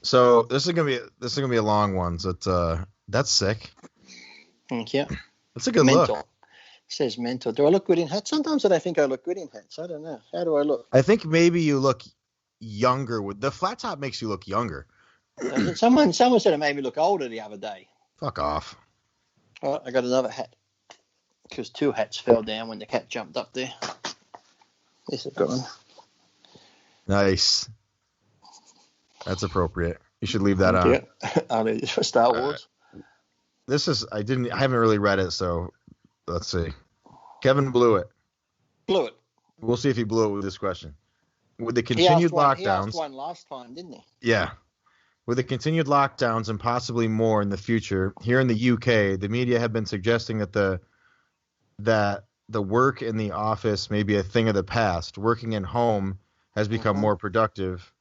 So this is gonna be a long one. So that's sick. Thank you. That's a good Mental. look. It says mental. Do I look good in hats? Sometimes I think I look good in hats. I don't know. How do I look? I think maybe you look younger with the flat top. Makes you look younger. Someone said it made me look older the other day. Fuck off. Oh, I got another hat. Because 2 hats fell down when the cat jumped up there. This is good one. Nice. That's appropriate. You should leave that on. Yeah. For Star Wars. This is I haven't really read it, so let's see. Kevin Blewett. Blew it. We'll see if he blew it with this question. With the continued lockdowns. He asked one last time, didn't he? Yeah. With the continued lockdowns and possibly more in the future, here in the UK, the media have been suggesting that the work in the office may be a thing of the past. Working at home has become more productive.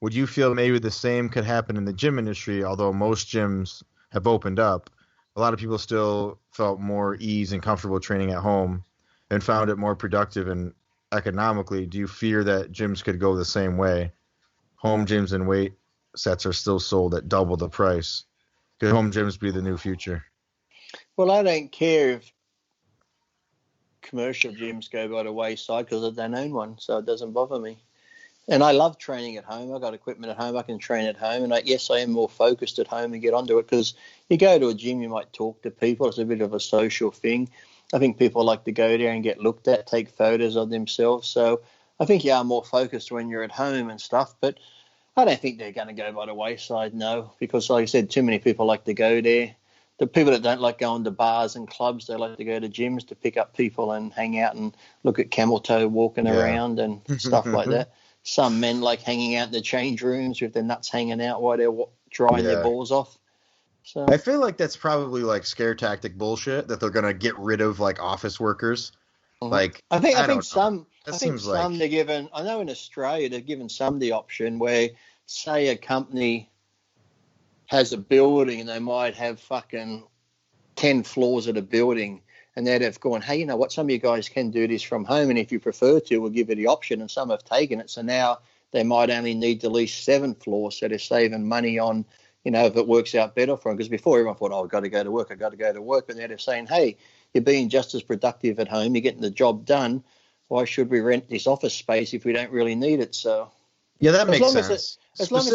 Would you feel maybe the same could happen in the gym industry, although most gyms have opened up? A lot of people still felt more ease and comfortable training at home and found it more productive and economically. Do you fear that gyms could go the same way? Home gyms and weight sets are still sold at double the price. Could home gyms be the new future? Well, I don't care if commercial gyms go by the wayside because I don't own one, so it doesn't bother me. And I love training at home. I've got equipment at home. I can train at home. And yes, I am more focused at home and get onto it because you go to a gym, you might talk to people. It's a bit of a social thing. I think people like to go there and get looked at, take photos of themselves. So I think you are more focused when you're at home and stuff. But I don't think they're going to go by the wayside, no, because like I said, too many people like to go there. The people that don't like going to bars and clubs, they like to go to gyms to pick up people and hang out and look at camel toe walking around and stuff like that. Some men like hanging out in the change rooms with their nuts hanging out while they're drying their balls off. So I feel like that's probably like scare tactic bullshit that they're gonna get rid of like office workers. Like I think some they're given. I know in Australia they're given some the option where, say, a company has a building and they might have fucking 10 floors of the building. And they'd have gone, hey, you know what, some of you guys can do this from home. And if you prefer to, we'll give you the option. And some have taken it. So now they might only need to lease 7 floors. So they're saving money on, if it works out better for them. Because before everyone thought, I've got to go to work. But now they're saying, hey, you're being just as productive at home. You're getting the job done. Why should we rent this office space if we don't really need it? So yeah, that makes sense. As long as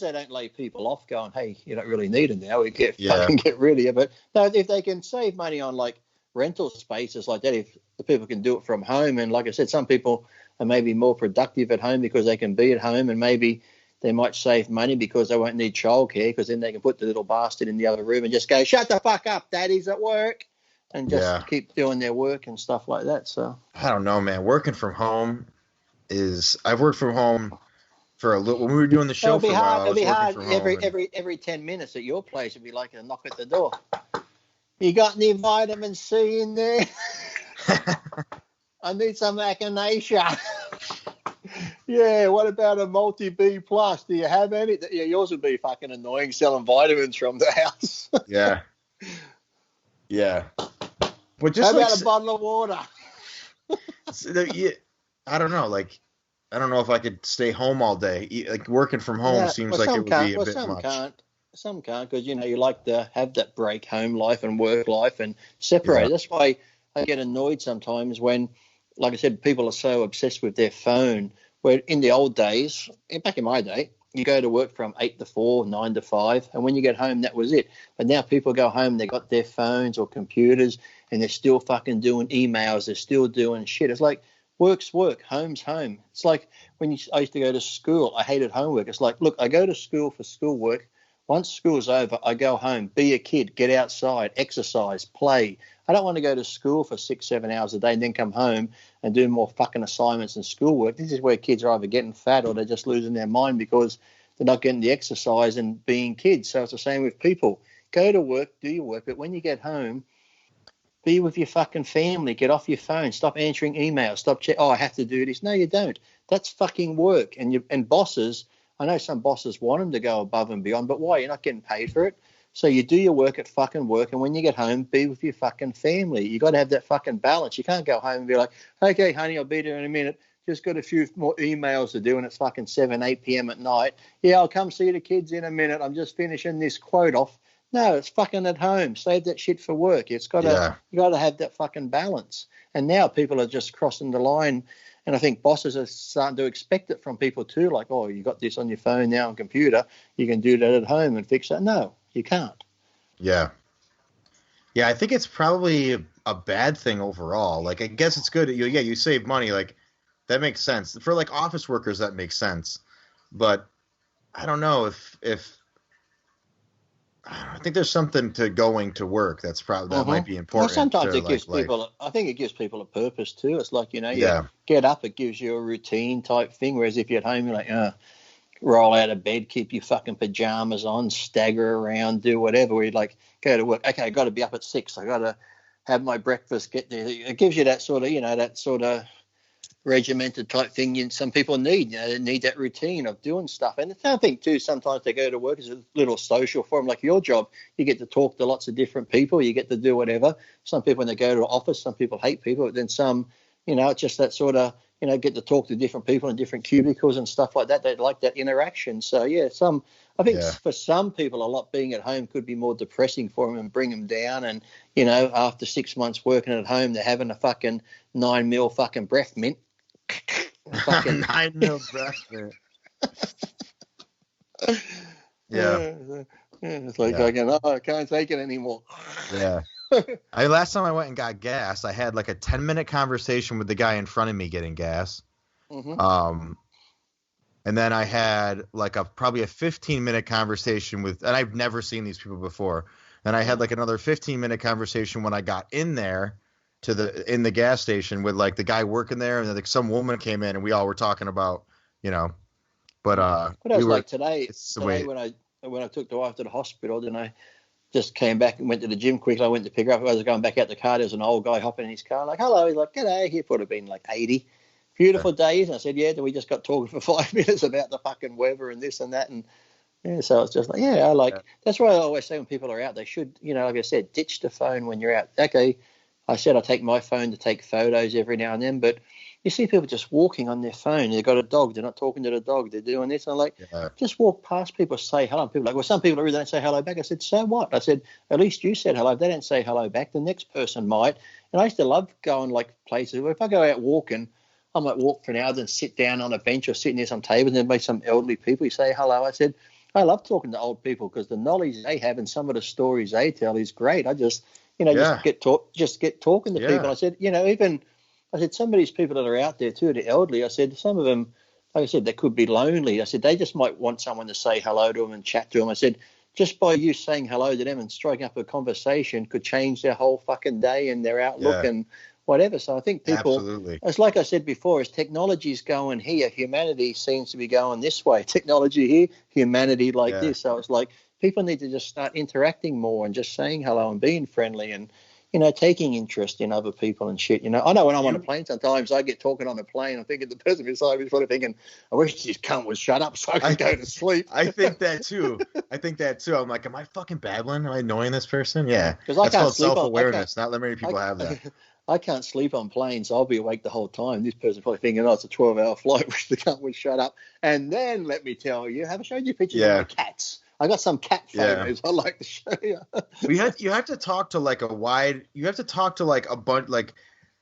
they don't lay people off going, hey, you don't really need it now. We fucking get rid of you. But no, if they can save money on like rental spaces like that, if the people can do it from home, and like I said, some people are maybe more productive at home because they can be at home, and maybe they might save money because they won't need childcare because then they can put the little bastard in the other room and just go, shut the fuck up, daddy's at work, and just keep doing their work and stuff like that. So I don't know, man. Working from home I've worked from home for a little. When we were doing the show for a while, it'll be hard. Every 10 minutes at your place would be like a knock at the door. You got any vitamin C in there? I need some echinacea. Yeah, what about a multi B plus? Do you have any? Yeah, yours would be fucking annoying selling vitamins from the house. Yeah. But just how about a bottle of water? I don't know. Like, I don't know if I could stay home all day. Like working from home No, seems well, like it some would be can't. a Well, bit some much. can't. Some can't because you like to have that break, home life and work life, and separate. Yeah. That's why I get annoyed sometimes when, like I said, people are so obsessed with their phone. Where in the old days, back in my day, you go to work from 8 to 4, 9 to 5, and when you get home, that was it. But now people go home, they got their phones or computers, and they're still fucking doing emails. They're still doing shit. It's like work's work, home's home. It's like I used to go to school, I hated homework. It's like, look, I go to school for schoolwork. Once school's over, I go home, be a kid, get outside, exercise, play. I don't want to go to school for 6, 7 hours a day and then come home and do more fucking assignments and schoolwork. This is where kids are either getting fat or they're just losing their mind because they're not getting the exercise and being kids. So it's the same with people. Go to work, do your work, but when you get home, be with your fucking family. Get off your phone. Stop answering emails. Stop check. Oh, I have to do this. No, you don't. That's fucking work. And bosses, I know some bosses want them to go above and beyond, but why? You're not getting paid for it. So you do your work at fucking work, and when you get home, be with your fucking family. You got to have that fucking balance. You can't go home and be like, okay, honey, I'll be there in a minute. Just got a few more emails to do, and it's fucking 7, 8 p.m. at night. Yeah, I'll come see the kids in a minute. I'm just finishing this quote off. No, it's fucking at home. Save that shit for work. You got to have that fucking balance. And now people are just crossing the line, and I think bosses are starting to expect it from people too. Like, oh, you got this on your phone now on computer. You can do that at home and fix it. No, you can't. Yeah. Yeah, I think it's probably a bad thing overall. Like, I guess it's good. You save money. Like, that makes sense. For like office workers, that makes sense. But I don't know if I think there's something to going to work that might be Well, important sometimes to it gives like life. people, I think it gives people a purpose too. It's like, you Yeah. get up, it gives you a routine type thing. Whereas if you're at home, you're like, roll out of bed, keep your fucking pajamas on, stagger around, do whatever. Where you'd like, go to work. Okay, I got to be up at 6. I got to have my breakfast, get there. It gives you that sort of, that sort of regimented type thing some people need. They need that routine of doing stuff. And I think too, sometimes they go to work as a little social forum, like your job. You get to talk to lots of different people. You get to do whatever. Some people, when they go to an office, some people hate people. But then some, it's just that sort of, get to talk to different people in different cubicles and stuff like that. They like that interaction. So yeah, I think Yeah. for some people, a lot being at home could be more depressing for them and bring them down. And after 6 months working at home, they're having a fucking 9 mil fucking breath mint. Fucking 9 mil breast mint. Yeah. it's like Yeah. I can't take it anymore. Yeah. Last time I went and got gas, I had like a 10-minute conversation with the guy in front of me getting gas. Mm-hmm. And then I had like probably a 15-minute conversation and I've never seen these people before. And I had like another 15-minute conversation when I got in there in the gas station with like the guy working there, and then like some woman came in and we all were talking about, but But I was like today it's the way. when I took the wife to the hospital, then I just came back and went to the gym quickly. I went to pick her up. I was going back out the car. There was an old guy hopping in his car. I'm like, hello. He's like, g'day. He would have been like 80. Beautiful days. And I said, yeah. Then we just got talking for 5 minutes about the fucking weather and this and that. And yeah, so it's just like, that's why I always say when people are out, they should, like I said, ditch the phone when you're out. Okay, I said I take my phone to take photos every now and then, but you see people just walking on their phone. They've got a dog. They're not talking to the dog. They're doing this. And I'm like, just walk past people, say hello. And people are like, well, some people really don't say hello back. I said, so what? I said, at least you said hello. If they don't say hello back, the next person might. And I used to love going like places where if I go out walking, I might walk for an hour, then sit down on a bench or sit near some table, and there may be some elderly people. You say hello. I said, I love talking to old people because the knowledge they have and some of the stories they tell is great. I just, just get talking to people. I said, I said, some of these people that are out there too, the elderly, I said, some of them, like I said, they could be lonely. I said, they just might want someone to say hello to them and chat to them. I said, just by you saying hello to them and striking up a conversation could change their whole fucking day and their outlook and whatever. So I think people, Absolutely. It's like I said before, as technology's going here, humanity seems to be going this way. Technology here, humanity this. So it's like people need to just start interacting more and just saying hello and being friendly and, taking interest in other people and shit. I know when I'm on a plane, sometimes I get talking on a plane. I'm thinking the person beside me is probably thinking, I wish this cunt would shut up so I can go to sleep. I think that too. I'm like, am I fucking babbling? Am I annoying this person? Yeah. Because I That's can't called sleep. self-awareness. Not many people have that. I can't sleep on planes, so I'll be awake the whole time. This person's probably thinking, it's a 12-hour flight, wish the cunt would shut up. And then let me tell you, have I showed you pictures of my cats? I got some cat photos I'd like to show you. You have to talk to like a bunch, like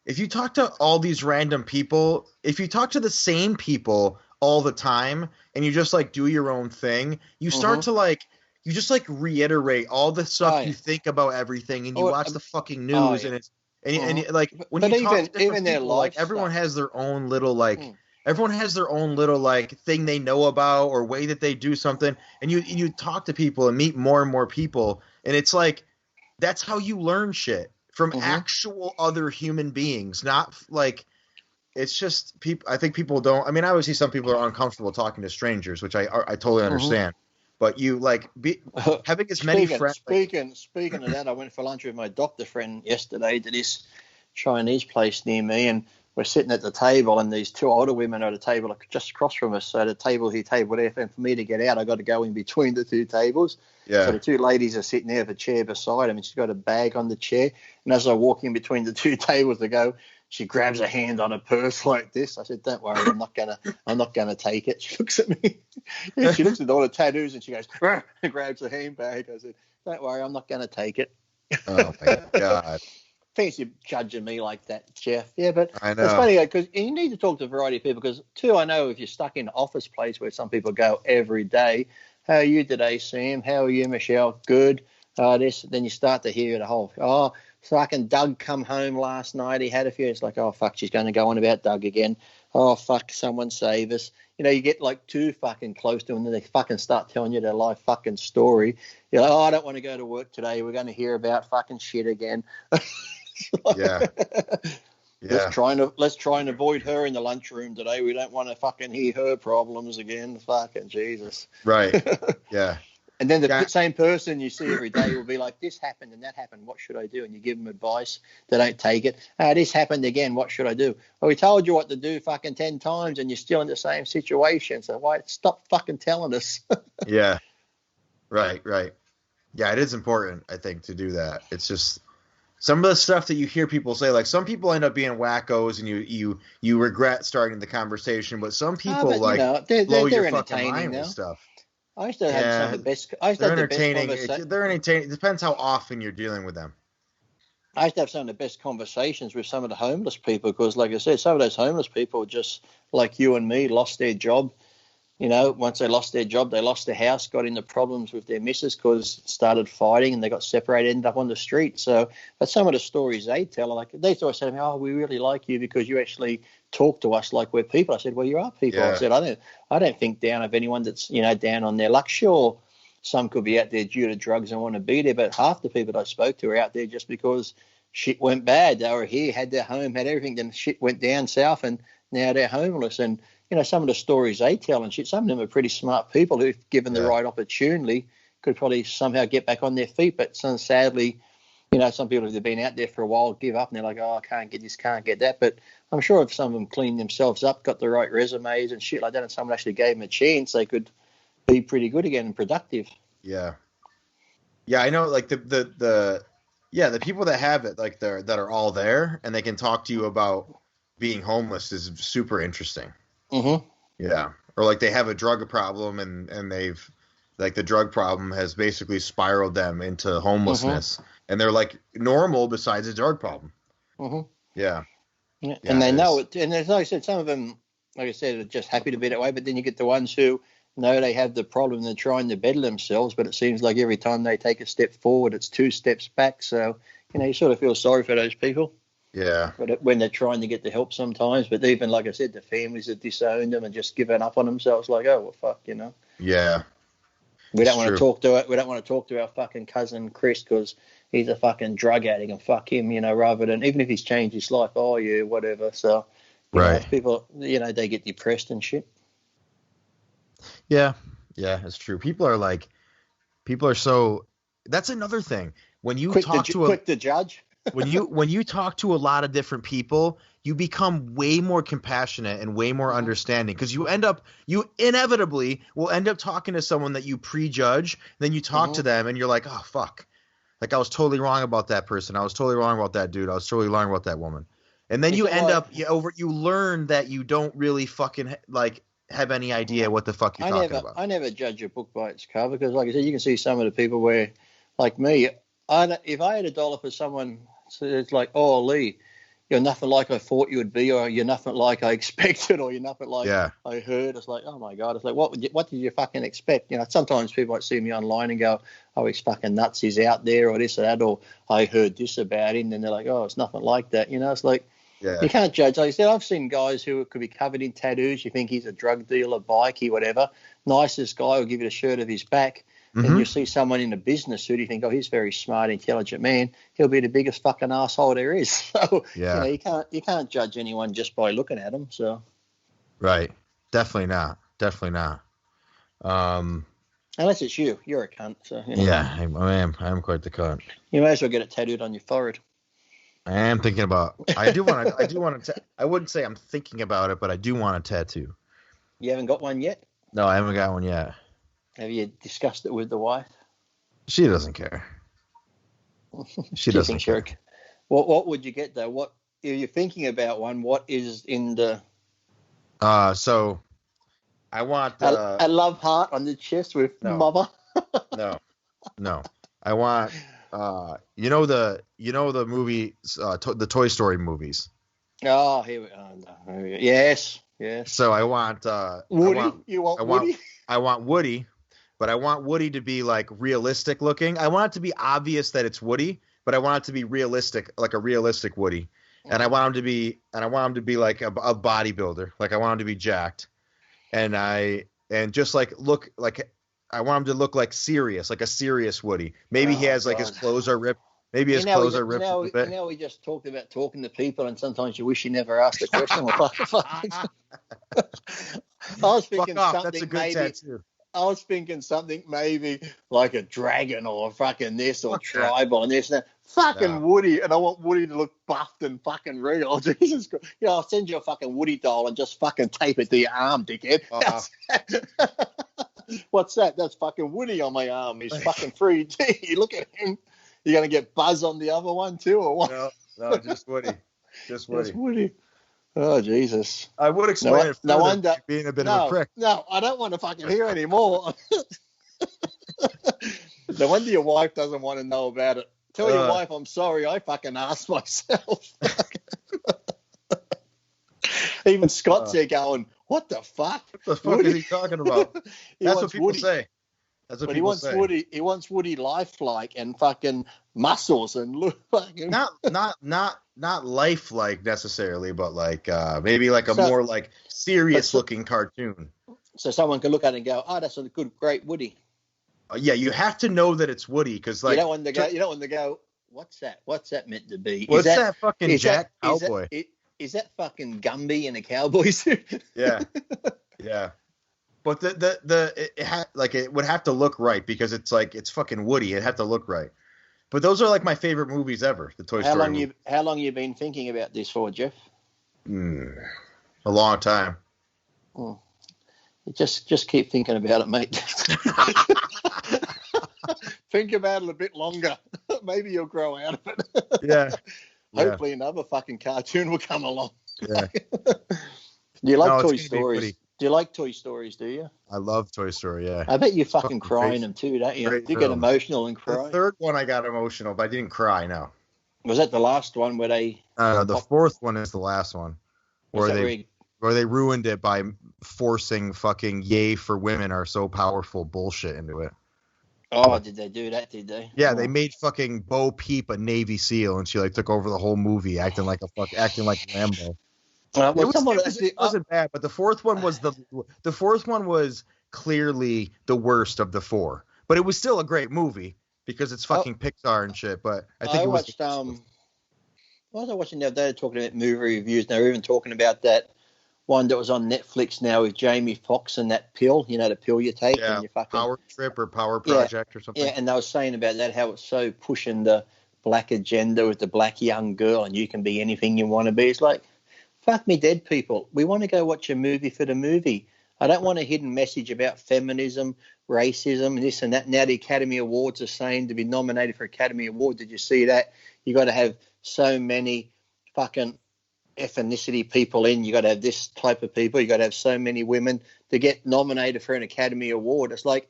if you talk to all these random people, if you talk to the same people all the time and you just like do your own thing, you start to like, you just like reiterate all the stuff you think about everything, and you watch the fucking news and it's, and like when you talk to different people, like everyone has their own little like, everyone has their own little like thing they know about or way that they do something, and you talk to people and meet more and more people, and it's like that's how you learn shit from actual other human beings, not like it's just people. I think people don't. I mean, I always see some people are uncomfortable talking to strangers, which I totally understand. But you like having as many friends. Speaking of that, I went for lunch with my doctor friend yesterday to this Chinese place near me, and we're sitting at the table, and these two older women are at a table just across from us. So the table there, and for me to get out, I got to go in between the two tables. Yeah. So the two ladies are sitting there with a chair beside them, and she's got a bag on the chair. And as I walk in between the two tables to go, she grabs a hand on a purse like this. I said, "Don't worry, I'm not gonna take it." She looks at me. She looks at all the tattoos and she goes, and grabs a handbag. I said, "Don't worry, I'm not gonna take it." Oh my God. Fancy judging me like that, Geoff. Yeah, but I know. It's funny because you need to talk to a variety of people because, too, I know if you're stuck in an office place where some people go every day, how are you today, Sam? How are you, Michelle? Good. Then you start to hear the whole, fucking Doug come home last night. He had a few. It's like, oh, fuck, she's going to go on about Doug again. Oh, fuck, someone save us. You get like too fucking close to them, and then they fucking start telling you their life fucking story. You're like, I don't want to go to work today. We're going to hear about fucking shit again. Yeah. Let's try and avoid her in the lunchroom today. We don't want to fucking hear her problems again. Fucking Jesus. Right. Yeah. And then the same person you see every day will be like, this happened and that happened. What should I do? And you give them advice. They don't take it. This happened again. What should I do? Well, we told you what to do fucking 10 times and you're still in the same situation. So why stop fucking telling us? Yeah. Right. Yeah, it is important, I think, to do that. It's just some of the stuff that you hear people say, like some people end up being wackos and you regret starting the conversation, but some people blow your fucking mind with stuff. I used to have some of the best. They're entertaining. They're entertaining. It depends how often you're dealing with them. I used to have some of the best conversations with some of the homeless people because, like I said, some of those homeless people just like you and me lost their job. Once they lost their job, they lost their house, got into problems with their missus because started fighting and they got separated, ended up on the street. So, but some of the stories they tell, like they always say to me, "Oh, we really like you because you actually talk to us like we're people." I said, "Well, you are people." Yeah. I said, "I don't think down of anyone that's down on their luck. Sure, some could be out there due to drugs and want to be there, but half the people that I spoke to are out there just because shit went bad. They were here, had their home, had everything, then shit went down south, and now they're homeless." And some of the stories they tell and shit, some of them are pretty smart people who, given the right opportunity, could probably somehow get back on their feet. But sadly, some people who've been out there for a while give up and they're like, oh, I can't get this, can't get that. But I'm sure if some of them cleaned themselves up, got the right resumes and shit like that, and someone actually gave them a chance, they could be pretty good again and productive. Yeah. Yeah, I know, like the people that have it, like that are all there and they can talk to you about being homeless is super interesting. Mm-hmm. Yeah. Or like they have a drug problem and they've like the drug problem has basically spiraled them into homelessness and they're like normal besides a drug problem. Mm-hmm. Yeah. And they know it. And as I said, some of them, like I said, are just happy to be that way. But then you get the ones who know they have the problem and they're trying to better themselves. But it seems like every time they take a step forward, it's 2 steps back. So, you sort of feel sorry for those people. Yeah. But when they're trying to get the help sometimes, but even like I said, the families have disowned them and just given up on themselves. Like, oh well, fuck, Yeah. We don't want to talk to it. We don't want to talk to our fucking cousin Chris because he's a fucking drug addict and fuck him, rather than even if he's changed his life. Oh yeah, whatever. So, people, they get depressed and shit. Yeah. Yeah, it's true. People are so. That's another thing when you quick to judge. when you talk to a lot of different people, you become way more compassionate and way more understanding, because you inevitably will end up talking to someone that you prejudge. Then you talk to them and you're like, oh fuck, like I was totally wrong about that person. I was totally wrong about that dude. I was totally wrong about that woman. And then you learn that you don't really fucking like have any idea what the fuck you're talking about. I never judge a book by its cover, because, like I said, you can see some of the people where, like me, if I had $1 for someone, so it's like, oh, Lee, you're nothing like I thought you would be, or you're nothing like I expected, or you're nothing like I heard. It's like, oh my God. It's like, what did you fucking expect? You know, sometimes people might see me online and go, oh, he's fucking nuts, he's out there, or this or that, or I heard this about him, and they're like, oh, it's nothing like that. You know, it's like, you can't judge. Like I said, I've seen guys who could be covered in tattoos. You think he's a drug dealer, bikie, whatever. Nicest guy will give you a shirt of his back. And you see someone in a business suit, you think, oh, he's a very smart, intelligent man. He'll be the biggest fucking asshole there is. So you know, you can't judge anyone just by looking at them. So right, definitely not. Unless it's you, you're a cunt. So you know. Yeah, I am quite the cunt. You may as well get it tattooed on your forehead. I am thinking about. I do want to. I wouldn't say I'm thinking about it, but I do want a tattoo. You haven't got one yet? No, I haven't got one yet. Have you discussed it with the wife? She doesn't care. She doesn't care. What would you get though? What if you're thinking about one? What is in the? So I want a love heart on the chest with mother. No. I want you know the movie the Toy Story movies. Oh, here we go. Yes. So I want Woody. You want Woody? I want Woody. But I want Woody to be like realistic looking. I want it to be obvious that it's Woody, but I want it to be realistic, like a realistic Woody. And I want him to be like a bodybuilder. Like I want him to be jacked. And just like look like I want him to look like serious, like a serious Woody. Maybe he has like his clothes are ripped. Maybe his clothes are ripped a bit. We just talked about talking to people, and sometimes you wish you never asked the question. I was thinking something maybe. Tattoo. I was thinking something maybe like a dragon or fucking this or tribal and this and that. Fucking Woody, and I want Woody to look buffed and fucking real. Jesus Christ. You know, I'll send you a fucking Woody doll and just fucking tape it to your arm, dickhead. What's that? That's fucking Woody on my arm. He's fucking 3D. Look at him. You're going to get Buzz on the other one too, or what? No, just Woody. Just Woody. Oh, Jesus. I would explain it further, wonder, being a bit of a prick. No, I don't want to fucking hear anymore. No wonder your wife doesn't want to know about it. Tell your wife I'm sorry, I fucking asked myself. Even Scott's there going, what the fuck? What the fuck is he talking about? That's what people say. That's what people say. He wants Woody lifelike and fucking muscles and look fucking. Not lifelike necessarily, but like maybe like a more like serious looking cartoon. So someone can look at it and go, "Oh, that's a great Woody." Yeah, you have to know that it's Woody because like you don't want to go. What's that? What's that meant to be? What's that fucking Jack cowboy? Is that fucking Gumby in a cowboy suit? Yeah. But it would have to look right because it's like it's fucking Woody. It'd have to look right. But those are like my favorite movies ever. The Toy Story movies. How long you been thinking about this for, Geoff? A long time. Just keep thinking about it, mate. Think about it a bit longer. Maybe you'll grow out of it. Yeah. Hopefully another fucking cartoon will come along. Yeah. Do you like Toy Stories? Do you like Toy Stories, do you? I love Toy Story, yeah. I bet you fucking cry in them too, don't you? Do you get emotional and cry? The third one I got emotional, but I didn't cry, no. Was that the last one where they... the fourth one is the last one. Where they ruined it by forcing fucking yay for women are so powerful bullshit into it. Oh, did they do that, did they? Yeah, they made fucking Bo Peep a Navy SEAL, and she like took over the whole movie acting like Rambo. It wasn't bad, but the fourth one was clearly the worst of the four. But it was still a great movie because it's fucking Pixar and shit. But I think what was I watching the other day talking about movie reviews? And they were even talking about that one that was on Netflix now with Jamie Foxx and that pill, the pill you take and you fucking Power Trip or Power Project or something. Yeah, and they were saying about that how it's so pushing the black agenda with the black young girl and you can be anything you want to be. It's like, fuck me dead, people. We want to go watch a movie for the movie. I don't want a hidden message about feminism, racism, this and that. Now the Academy Awards are saying to be nominated for Academy Award. Did you see that? You got to have so many fucking ethnicity people in. You got to have this type of people. You got to have so many women to get nominated for an Academy Award. It's like,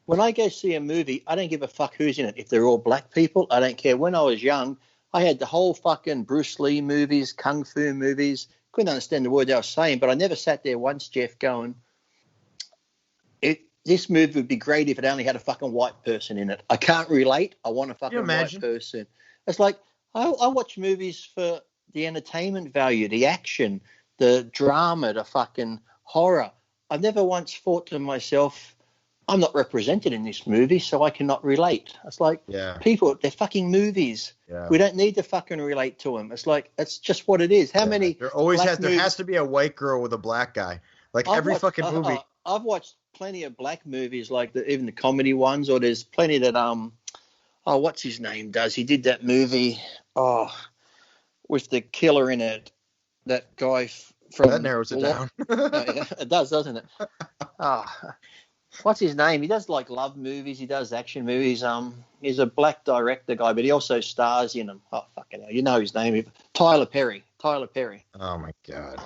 when I go see a movie, I don't give a fuck who's in it. If they're all black people, I don't care. When I was young, I had the whole fucking Bruce Lee movies, Kung Fu movies. Couldn't understand the word they were saying, but I never sat there once, Geoff, going, this movie would be great if it only had a fucking white person in it. I can't relate. I want a fucking white person. It's like, I watch movies for the entertainment value, the action, the drama, the fucking horror. I've never once thought to myself, I'm not represented in this movie, so I cannot relate. It's like, people, they're fucking movies. Yeah. We don't need to fucking relate to them. It's like, it's just what it is. How many? There has to be a white girl with a black guy. Like fucking movie. I've watched plenty of black movies, like even the comedy ones, or there's plenty that what's his name does? He did that movie, with the killer in it. That guy from that narrows it down. It does, doesn't it? What's his name? He does like love movies. He does action movies. He's a black director guy, but he also stars in them. Oh, fucking hell. You know his name. Tyler Perry. Oh, my God.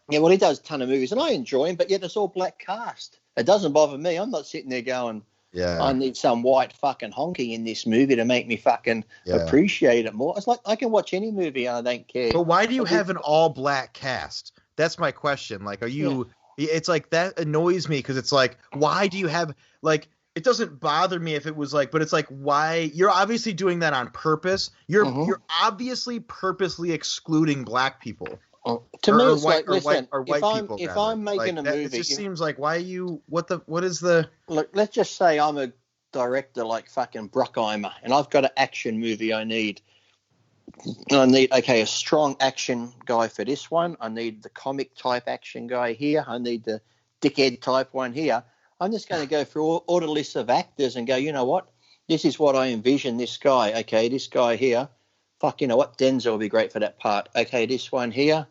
Yeah, well, he does a ton of movies, and I enjoy him, but yet it's all black cast. It doesn't bother me. I'm not sitting there going, I need some white fucking honky in this movie to make me fucking appreciate it more. It's like, I can watch any movie and I don't care. But why do you have an all-black cast? That's my question. Like, are you... Yeah. It's like, that annoys me, because it's like, why do you have, like, it doesn't bother me if it was like, but it's like, why? You're obviously doing that on purpose. You're obviously purposely excluding black people. To me, it's like, listen, if I'm making a movie, it just seems like, why are you? What is the? Look, let's just say I'm a director like fucking Bruckheimer, and I've got an action movie I need a strong action guy for this one. I need the comic type action guy here. I need the dickhead type one here. I'm just going to go through all the lists of actors and go, you know what? This is what I envision this guy. Okay, this guy here. Fuck, you know what? Denzel will be great for that part. Okay, this one here.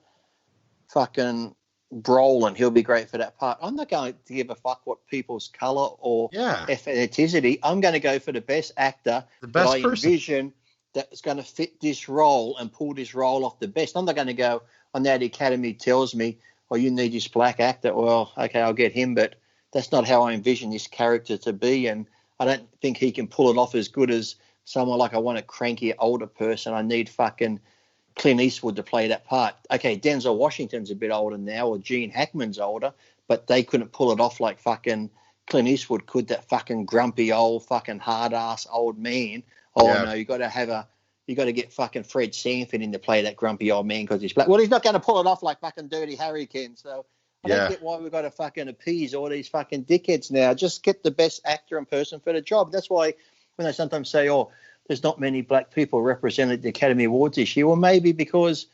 Fucking Brolin, he'll be great for that part. I'm not going to give a fuck what people's colour or ethnicity. I'm going to go for the best actor that I envision that's going to fit this role and pull this role off the best. I'm not going to go, now the Academy tells me, you need this black actor. Well, okay, I'll get him, but that's not how I envision this character to be, and I don't think he can pull it off as good as someone like, I want a cranky older person. I need fucking Clint Eastwood to play that part. Okay, Denzel Washington's a bit older now, or Gene Hackman's older, but they couldn't pull it off like fucking Clint Eastwood could, that fucking grumpy old fucking hard-ass old man. No, you got to get fucking Fred Sanford in to play that grumpy old man because he's black. Well, he's not going to pull it off like fucking Dirty Harry can. So I don't get why we've got to fucking appease all these fucking dickheads now. Just get the best actor and person for the job. That's why when they sometimes say, there's not many black people represented at the Academy Awards this year. Well, maybe because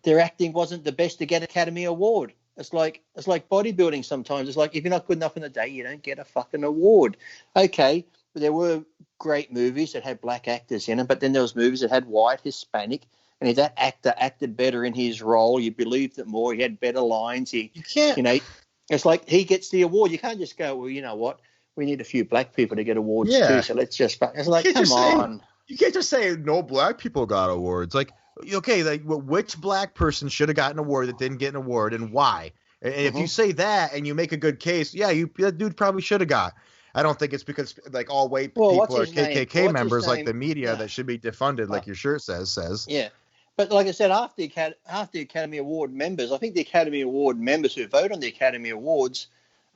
their acting wasn't the best to get Academy Award. It's like bodybuilding sometimes. It's like, if you're not good enough in the day, you don't get a fucking award. Okay, but there were great movies that had black actors in them, but then there was movies that had white, Hispanic, and if that actor acted better in his role, you believed it more. He had better lines. It's like he gets the award. You can't just go, well, you know what? We need a few black people to get awards too, so let's just. It's like, come on. You can't just say no black people got awards. Like, okay, like which black person should have gotten an award that didn't get an award, and why? And if you say that and you make a good case, that dude probably should have got. I don't think it's because like all white people are KKK members, like the media that should be defunded, like your shirt says. Yeah, but like I said, half the Academy Award members, I think the Academy Award members who vote on the Academy Awards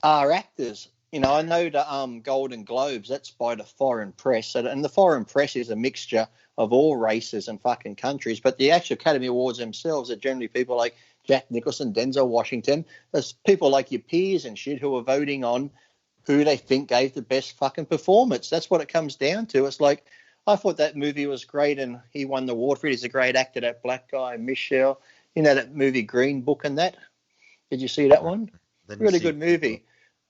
are actors. I know the Golden Globes, that's by the foreign press, and the foreign press is a mixture of all races and fucking countries, but the actual Academy Awards themselves are generally people like Jack Nicholson, Denzel Washington. There's people like your peers and shit who are voting on who they think gave the best fucking performance. That's what it comes down to. It's like, I thought that movie was great and he won the award for it. He's a great actor, that black guy, Michelle. That movie Green Book and that? Did you see that one? Really good movie.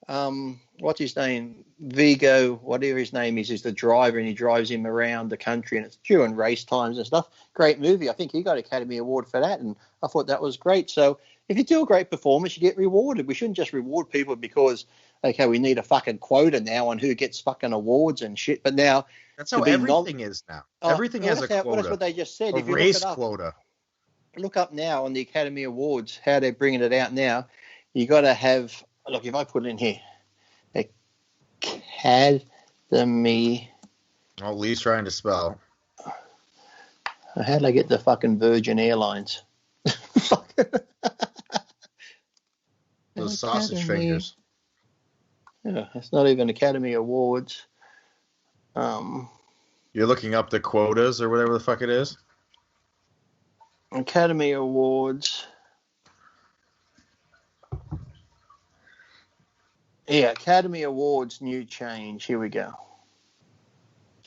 what's his name? Vigo, whatever his name is the driver, and he drives him around the country, and it's during race times and stuff. Great movie. I think he got Academy Award for that, and I thought that was great. So if you do a great performance, you get rewarded. We shouldn't just reward people because, okay, we need a fucking quota now on who gets fucking awards and shit. But now that's how everything is now. Everything has a quota. Well, that's what they just said. A if you race look it up, quota. Look up now on the Academy Awards how they're bringing it out now. You got to have. Look, if I put it in here. Academy. Oh, Lee's trying to spell. How did I get the fucking Virgin Airlines? Those sausage fingers. Yeah, it's not even Academy Awards. You're looking up the quotas or whatever the fuck it is? Academy Awards. Yeah, Academy Awards new change. Here we go.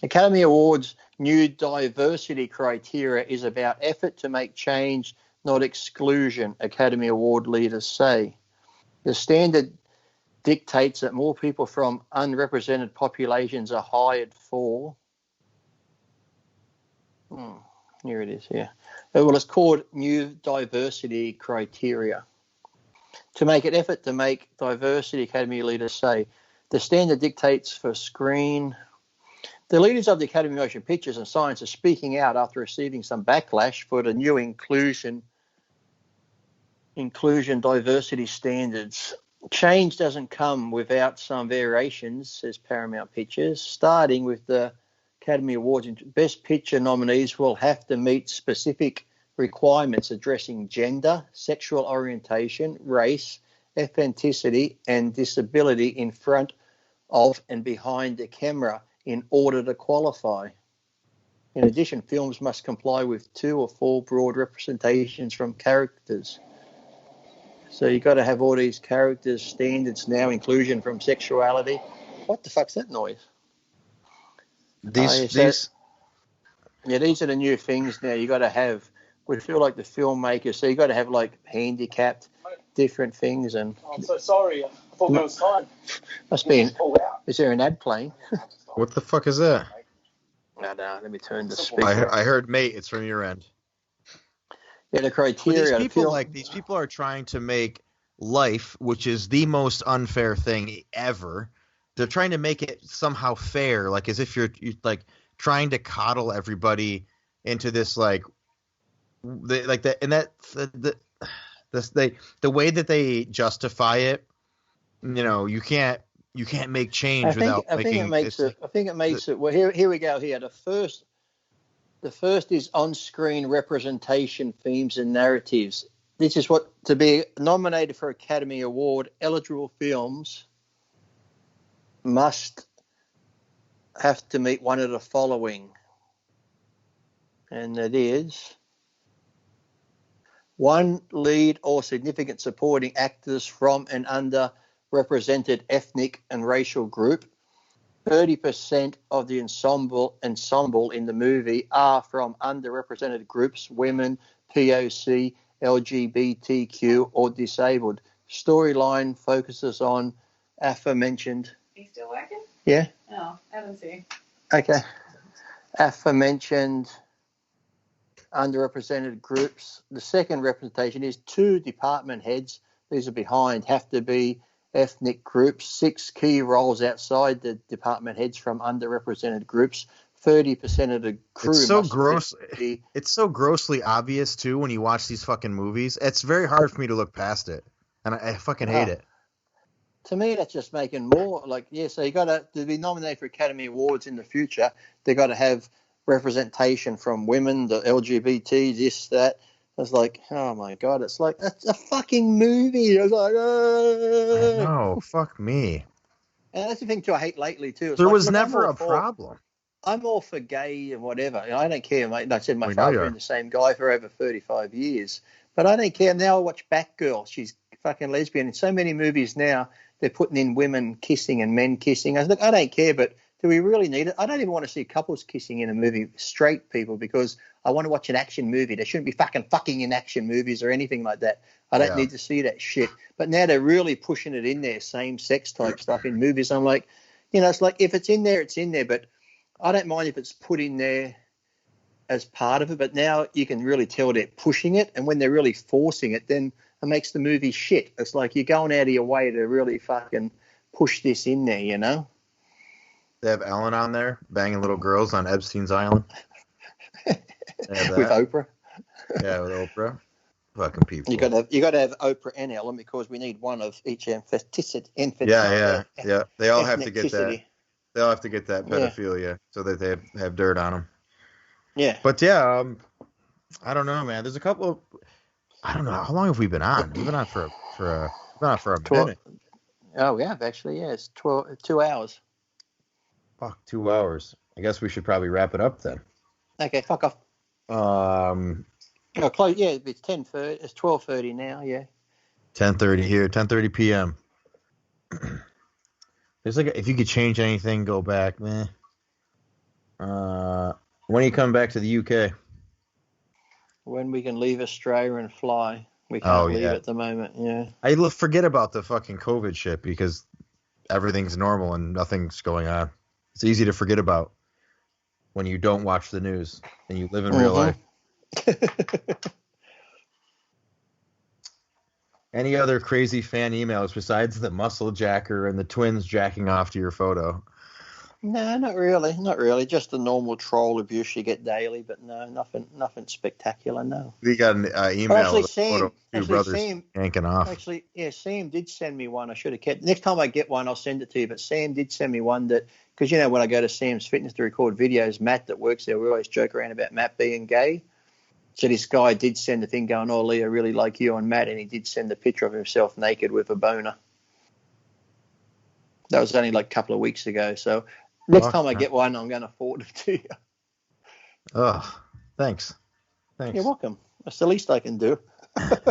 Academy Awards new diversity criteria is about effort to make change, not exclusion, Academy Award leaders say. The standard dictates that more people from unrepresented populations are hired for. Here it is, yeah. Well, it's called new diversity criteria. To make an effort to make diversity, Academy leaders say. The standard dictates for screen. The leaders of the Academy of Motion Pictures and Science are speaking out after receiving some backlash for the new inclusion diversity standards. Change doesn't come without some variations, says Paramount Pictures. Starting with the Academy Awards, Best Picture nominees will have to meet specific requirements addressing gender, sexual orientation, race, ethnicity, and disability in front of and behind the camera in order to qualify. In addition, films must comply with 2 or 4 broad representations from characters. So you've got to have all these characters, standards now, inclusion from sexuality. What the fuck's that noise? These are the new things now. You've got to have. We feel like the filmmakers, so you've got to have like handicapped different things. And I'm so sorry. I thought there was time. Must be. Is there an ad playing? What the fuck is that? No, let me turn the speaker. I heard, mate. It's from your end. Yeah, the criteria. These people are trying to make life, which is the most unfair thing ever. They're trying to make it somehow fair, like as if you're like trying to coddle everybody into this the way that they justify it. You know, you can't make change without making. I think it makes it. Well, here we go. Here, the first is on-screen representation, themes, and narratives. This is what to be nominated for Academy Award. Eligible films must have to meet one of the following, and that is 1, lead or significant supporting actors from an underrepresented ethnic and racial group. 30% of the ensemble in the movie are from underrepresented groups, women, POC, LGBTQ, or disabled. Storyline focuses on aforementioned. Are you still working? Yeah. Oh, I haven't seen. Okay. Aforementioned underrepresented groups. The second representation is 2 department heads. These are behind, have to be ethnic groups. 6 key roles outside the department heads from underrepresented groups. 30% of the crew. It's so gross. It's so grossly obvious too when you watch these fucking movies. It's very hard for me to look past it, and I fucking hate it. To me, that's just making more so you got to be nominated for Academy Awards in the future. They got to have representation from women, the LGBT, this, that. It's like, oh my God, it's like, that's a fucking movie. I was like, I know, fuck me. And that's the thing too I hate lately too. There was never a problem. I'm all for gay and whatever. I don't care, mate. Like I said, my father's been the same guy for over 35 years. But I don't care. Now I watch Batgirl. She's fucking lesbian. In so many movies now, they're putting in women kissing and men kissing. I was like, I don't care, but do we really need it? I don't even want to see couples kissing in a movie, straight people, because I want to watch an action movie. They shouldn't be fucking in action movies or anything like that. I don't need to see that shit. But now they're really pushing it in there, same sex type stuff in movies. I'm like, it's like if it's in there, it's in there. But I don't mind if it's put in there as part of it. But now you can really tell they're pushing it. And when they're really forcing it, then it makes the movie shit. It's like you're going out of your way to really fucking push this in there, They have Ellen on there banging little girls on Epstein's Island. With Oprah. Yeah, with Oprah. Fucking people. You got to have Oprah and Ellen, because we need one of each ethnicity. Yeah. They all have to get that. They all have to get that pedophilia so that they have dirt on them. Yeah. But yeah, I don't know, man. There's a couple of. I don't know, how long have we been on? We've been on for a minute. Oh, we have actually. Yeah, it's 2 hours. Fuck, 2 hours. I guess we should probably wrap it up then. Okay, fuck off. Close. Yeah, it's 10:30. It's 12:30 now. Yeah. 10:30 here. 10:30 p.m. There's like if you could change anything, go back, man. When are you coming back to the UK? When we can leave Australia and fly. We can't leave at the moment. Yeah. I forget about the fucking COVID shit because everything's normal and nothing's going on. It's easy to forget about when you don't watch the news and you live in real life. Any other crazy fan emails besides the muscle jacker and the twins jacking off to your photo? No, not really. Not really. Just the normal troll abuse you get daily, but no, nothing spectacular, no. We got an email with a photo of two brothers yanking off. Actually, yeah, Sam did send me one. I should have kept. Next time I get one, I'll send it to you. But Sam did send me one that, because, when I go to Sam's Fitness to record videos, Matt that works there, we always joke around about Matt being gay. So this guy did send a thing going, "Oh, Lee, I really like you and Matt," and he did send a picture of himself naked with a boner. That was only like a couple of weeks ago. So next time I get one, I'm going to forward it to you. Oh, thanks. You're welcome. That's the least I can do.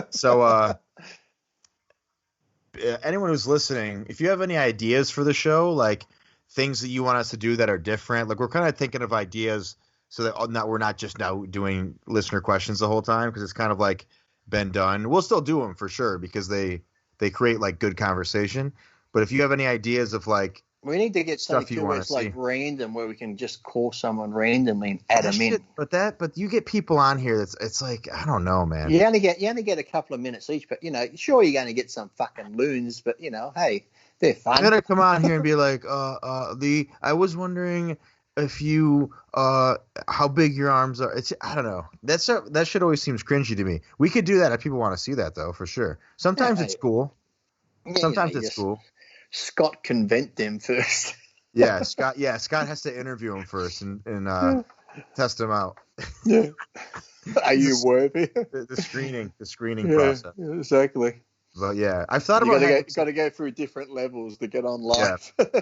So, anyone who's listening, if you have any ideas for the show, like things that you want us to do that are different, like we're kind of thinking of ideas so that we're not just now doing listener questions the whole time, because it's kind of like been done. We'll still do them for sure because they create like good conversation. But if you have any ideas of like, we need to get something where it's like random, where we can just call someone randomly and add them in. But you get people on here it's like, I don't know, man. You only get a couple of minutes each, but sure, you're going to get some fucking loons, but hey, they're fun. I'm gonna come on here and be like, I was wondering if you how big your arms are. I don't know. That shit always seems cringy to me. We could do that if people want to see that, though, for sure. Sometimes it's cool. Sometimes it's cool. Scott can vent them first. Yeah, Scott has to interview him first and test him out. Yeah. Are you worthy? The screening process. Yeah, exactly. But yeah, I've thought about got to go through different levels to get on live. Yeah.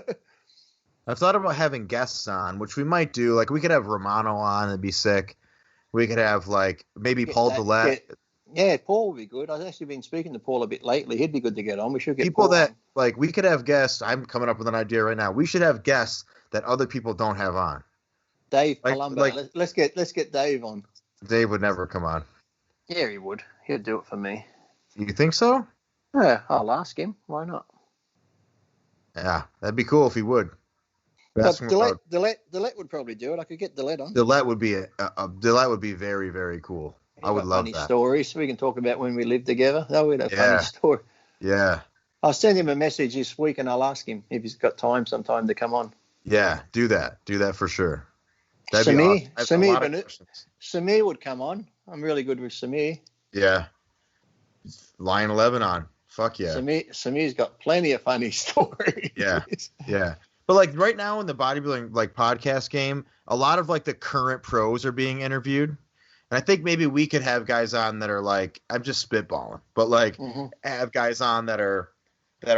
I've thought about having guests on, which we might do. Like we could have Romano on, it'd be sick. We could have like maybe Paul Dillette. Yeah, Paul would be good. I've actually been speaking to Paul a bit lately. He'd be good to get on. We should get people Paul that on. Like we could have guests. I'm coming up with an idea right now. We should have guests that other people don't have on. Dave Palumbo. Let's get Dave on. Dave would never come on. Yeah, he would. He'd do it for me. You think so? Yeah, I'll ask him. Why not? Yeah, that'd be cool if he would. Dillette would probably do it. I could get Dillette on. Dillette would be very, very cool. I would love that. Funny stories we can talk about when we lived together. That would be a funny story. Yeah. I'll send him a message this week and I'll ask him if he's got time sometime to come on. Yeah, do that. Do that for sure. That'd be awesome. Samir would come on. I'm really good with Samir. Yeah. Lion 11 on. Fuck yeah. Samir's got plenty of funny stories. Yeah. Yeah. But like right now in the bodybuilding like podcast game, a lot of like the current pros are being interviewed. And I think maybe we could have guys on that are like, I'm just spitballing, but like have guys on that are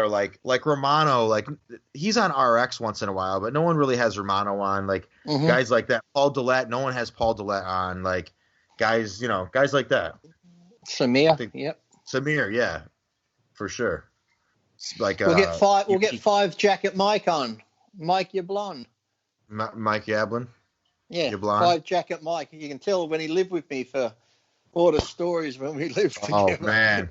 like Romano, like he's on RX once in a while, but no one really has Romano on. Like guys like that. Paul Dillette, no one has Paul Dillette on. Like guys like that. Samir, yep. Samir, yeah, for sure. Like we'll get five jacket Mike on. Mike, you're blonde. Mike Yablin. Yeah, Yablon. 5 Jacket Mike. You can tell when he lived with me for all the stories when we lived together. Oh man,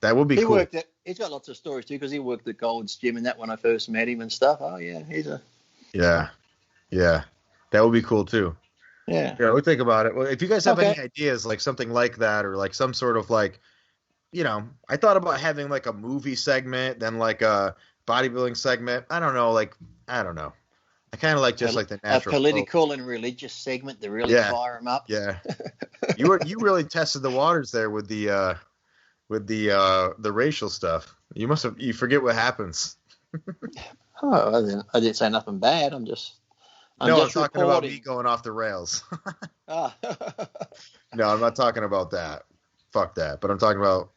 that would be cool. He's got lots of stories too because he worked at Gold's Gym and that when I first met him and stuff. Oh yeah, Yeah, that would be cool too. Yeah, we'll think about it. Well, if you guys have any ideas, like something like that, or like some sort of like, I thought about having like a movie segment, then like a bodybuilding segment. I don't know. I kind of like just like the natural. A political and religious segment to really fire them up. Yeah, you really tested the waters there with the racial stuff. You forget what happens. Oh, I didn't say nothing bad. I'm talking about me going off the rails. Ah. No, I'm not talking about that. Fuck that. But I'm talking about,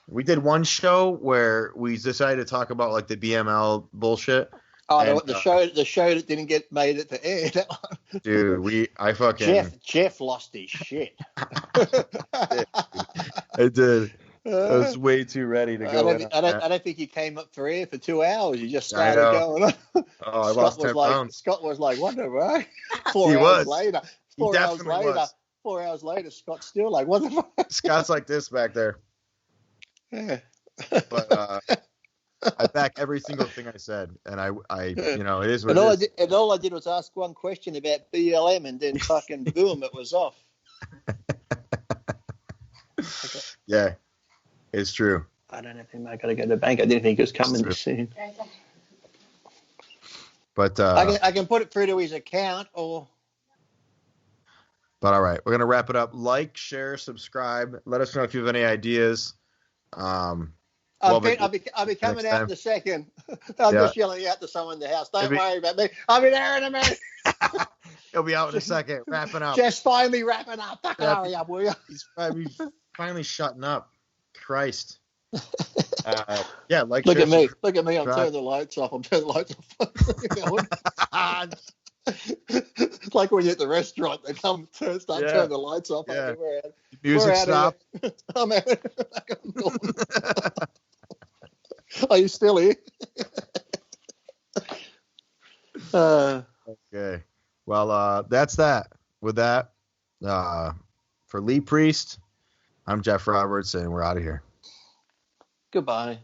we did one show where we decided to talk about like the BML bullshit. Oh, and, the show that didn't get made it to air. That one. Dude, I fucking Geoff lost his shit. I did. I was way too ready to go. I don't think he came up for air for 2 hours. He just started going. Oh, I lost 10 pounds. Scott was like, what the fuck? 4 hours later, Scott's still like, what the fuck? Scott's like this back there. Yeah. But I back every single thing I said, and I it is what it is. And all I did was ask one question about BLM, and then fucking boom, it was off. Okay. Yeah, it's true. I don't know if I got to go to the bank. I didn't think it was coming soon. But I can put it through to his account, or. But all right, we're gonna wrap it up. Like, share, subscribe. Let us know if you have any ideas. I'll be coming out in a second. I'm just yelling out to someone in the house. Don't worry about me. I'll be there in a minute. He'll be out in a second, wrapping up. Just finally wrapping up. Fucking hurry up, will you? He's finally shutting up. Christ. Like. Look at me. Look at me. I'm turning the lights off. It's like when you're at the restaurant, they come turn the lights off. Yeah. Music stop. I'm out. Are you still here? Okay. Well, that's that. With that, for Lee Priest, I'm Geoff Roberts, and we're out of here. Goodbye.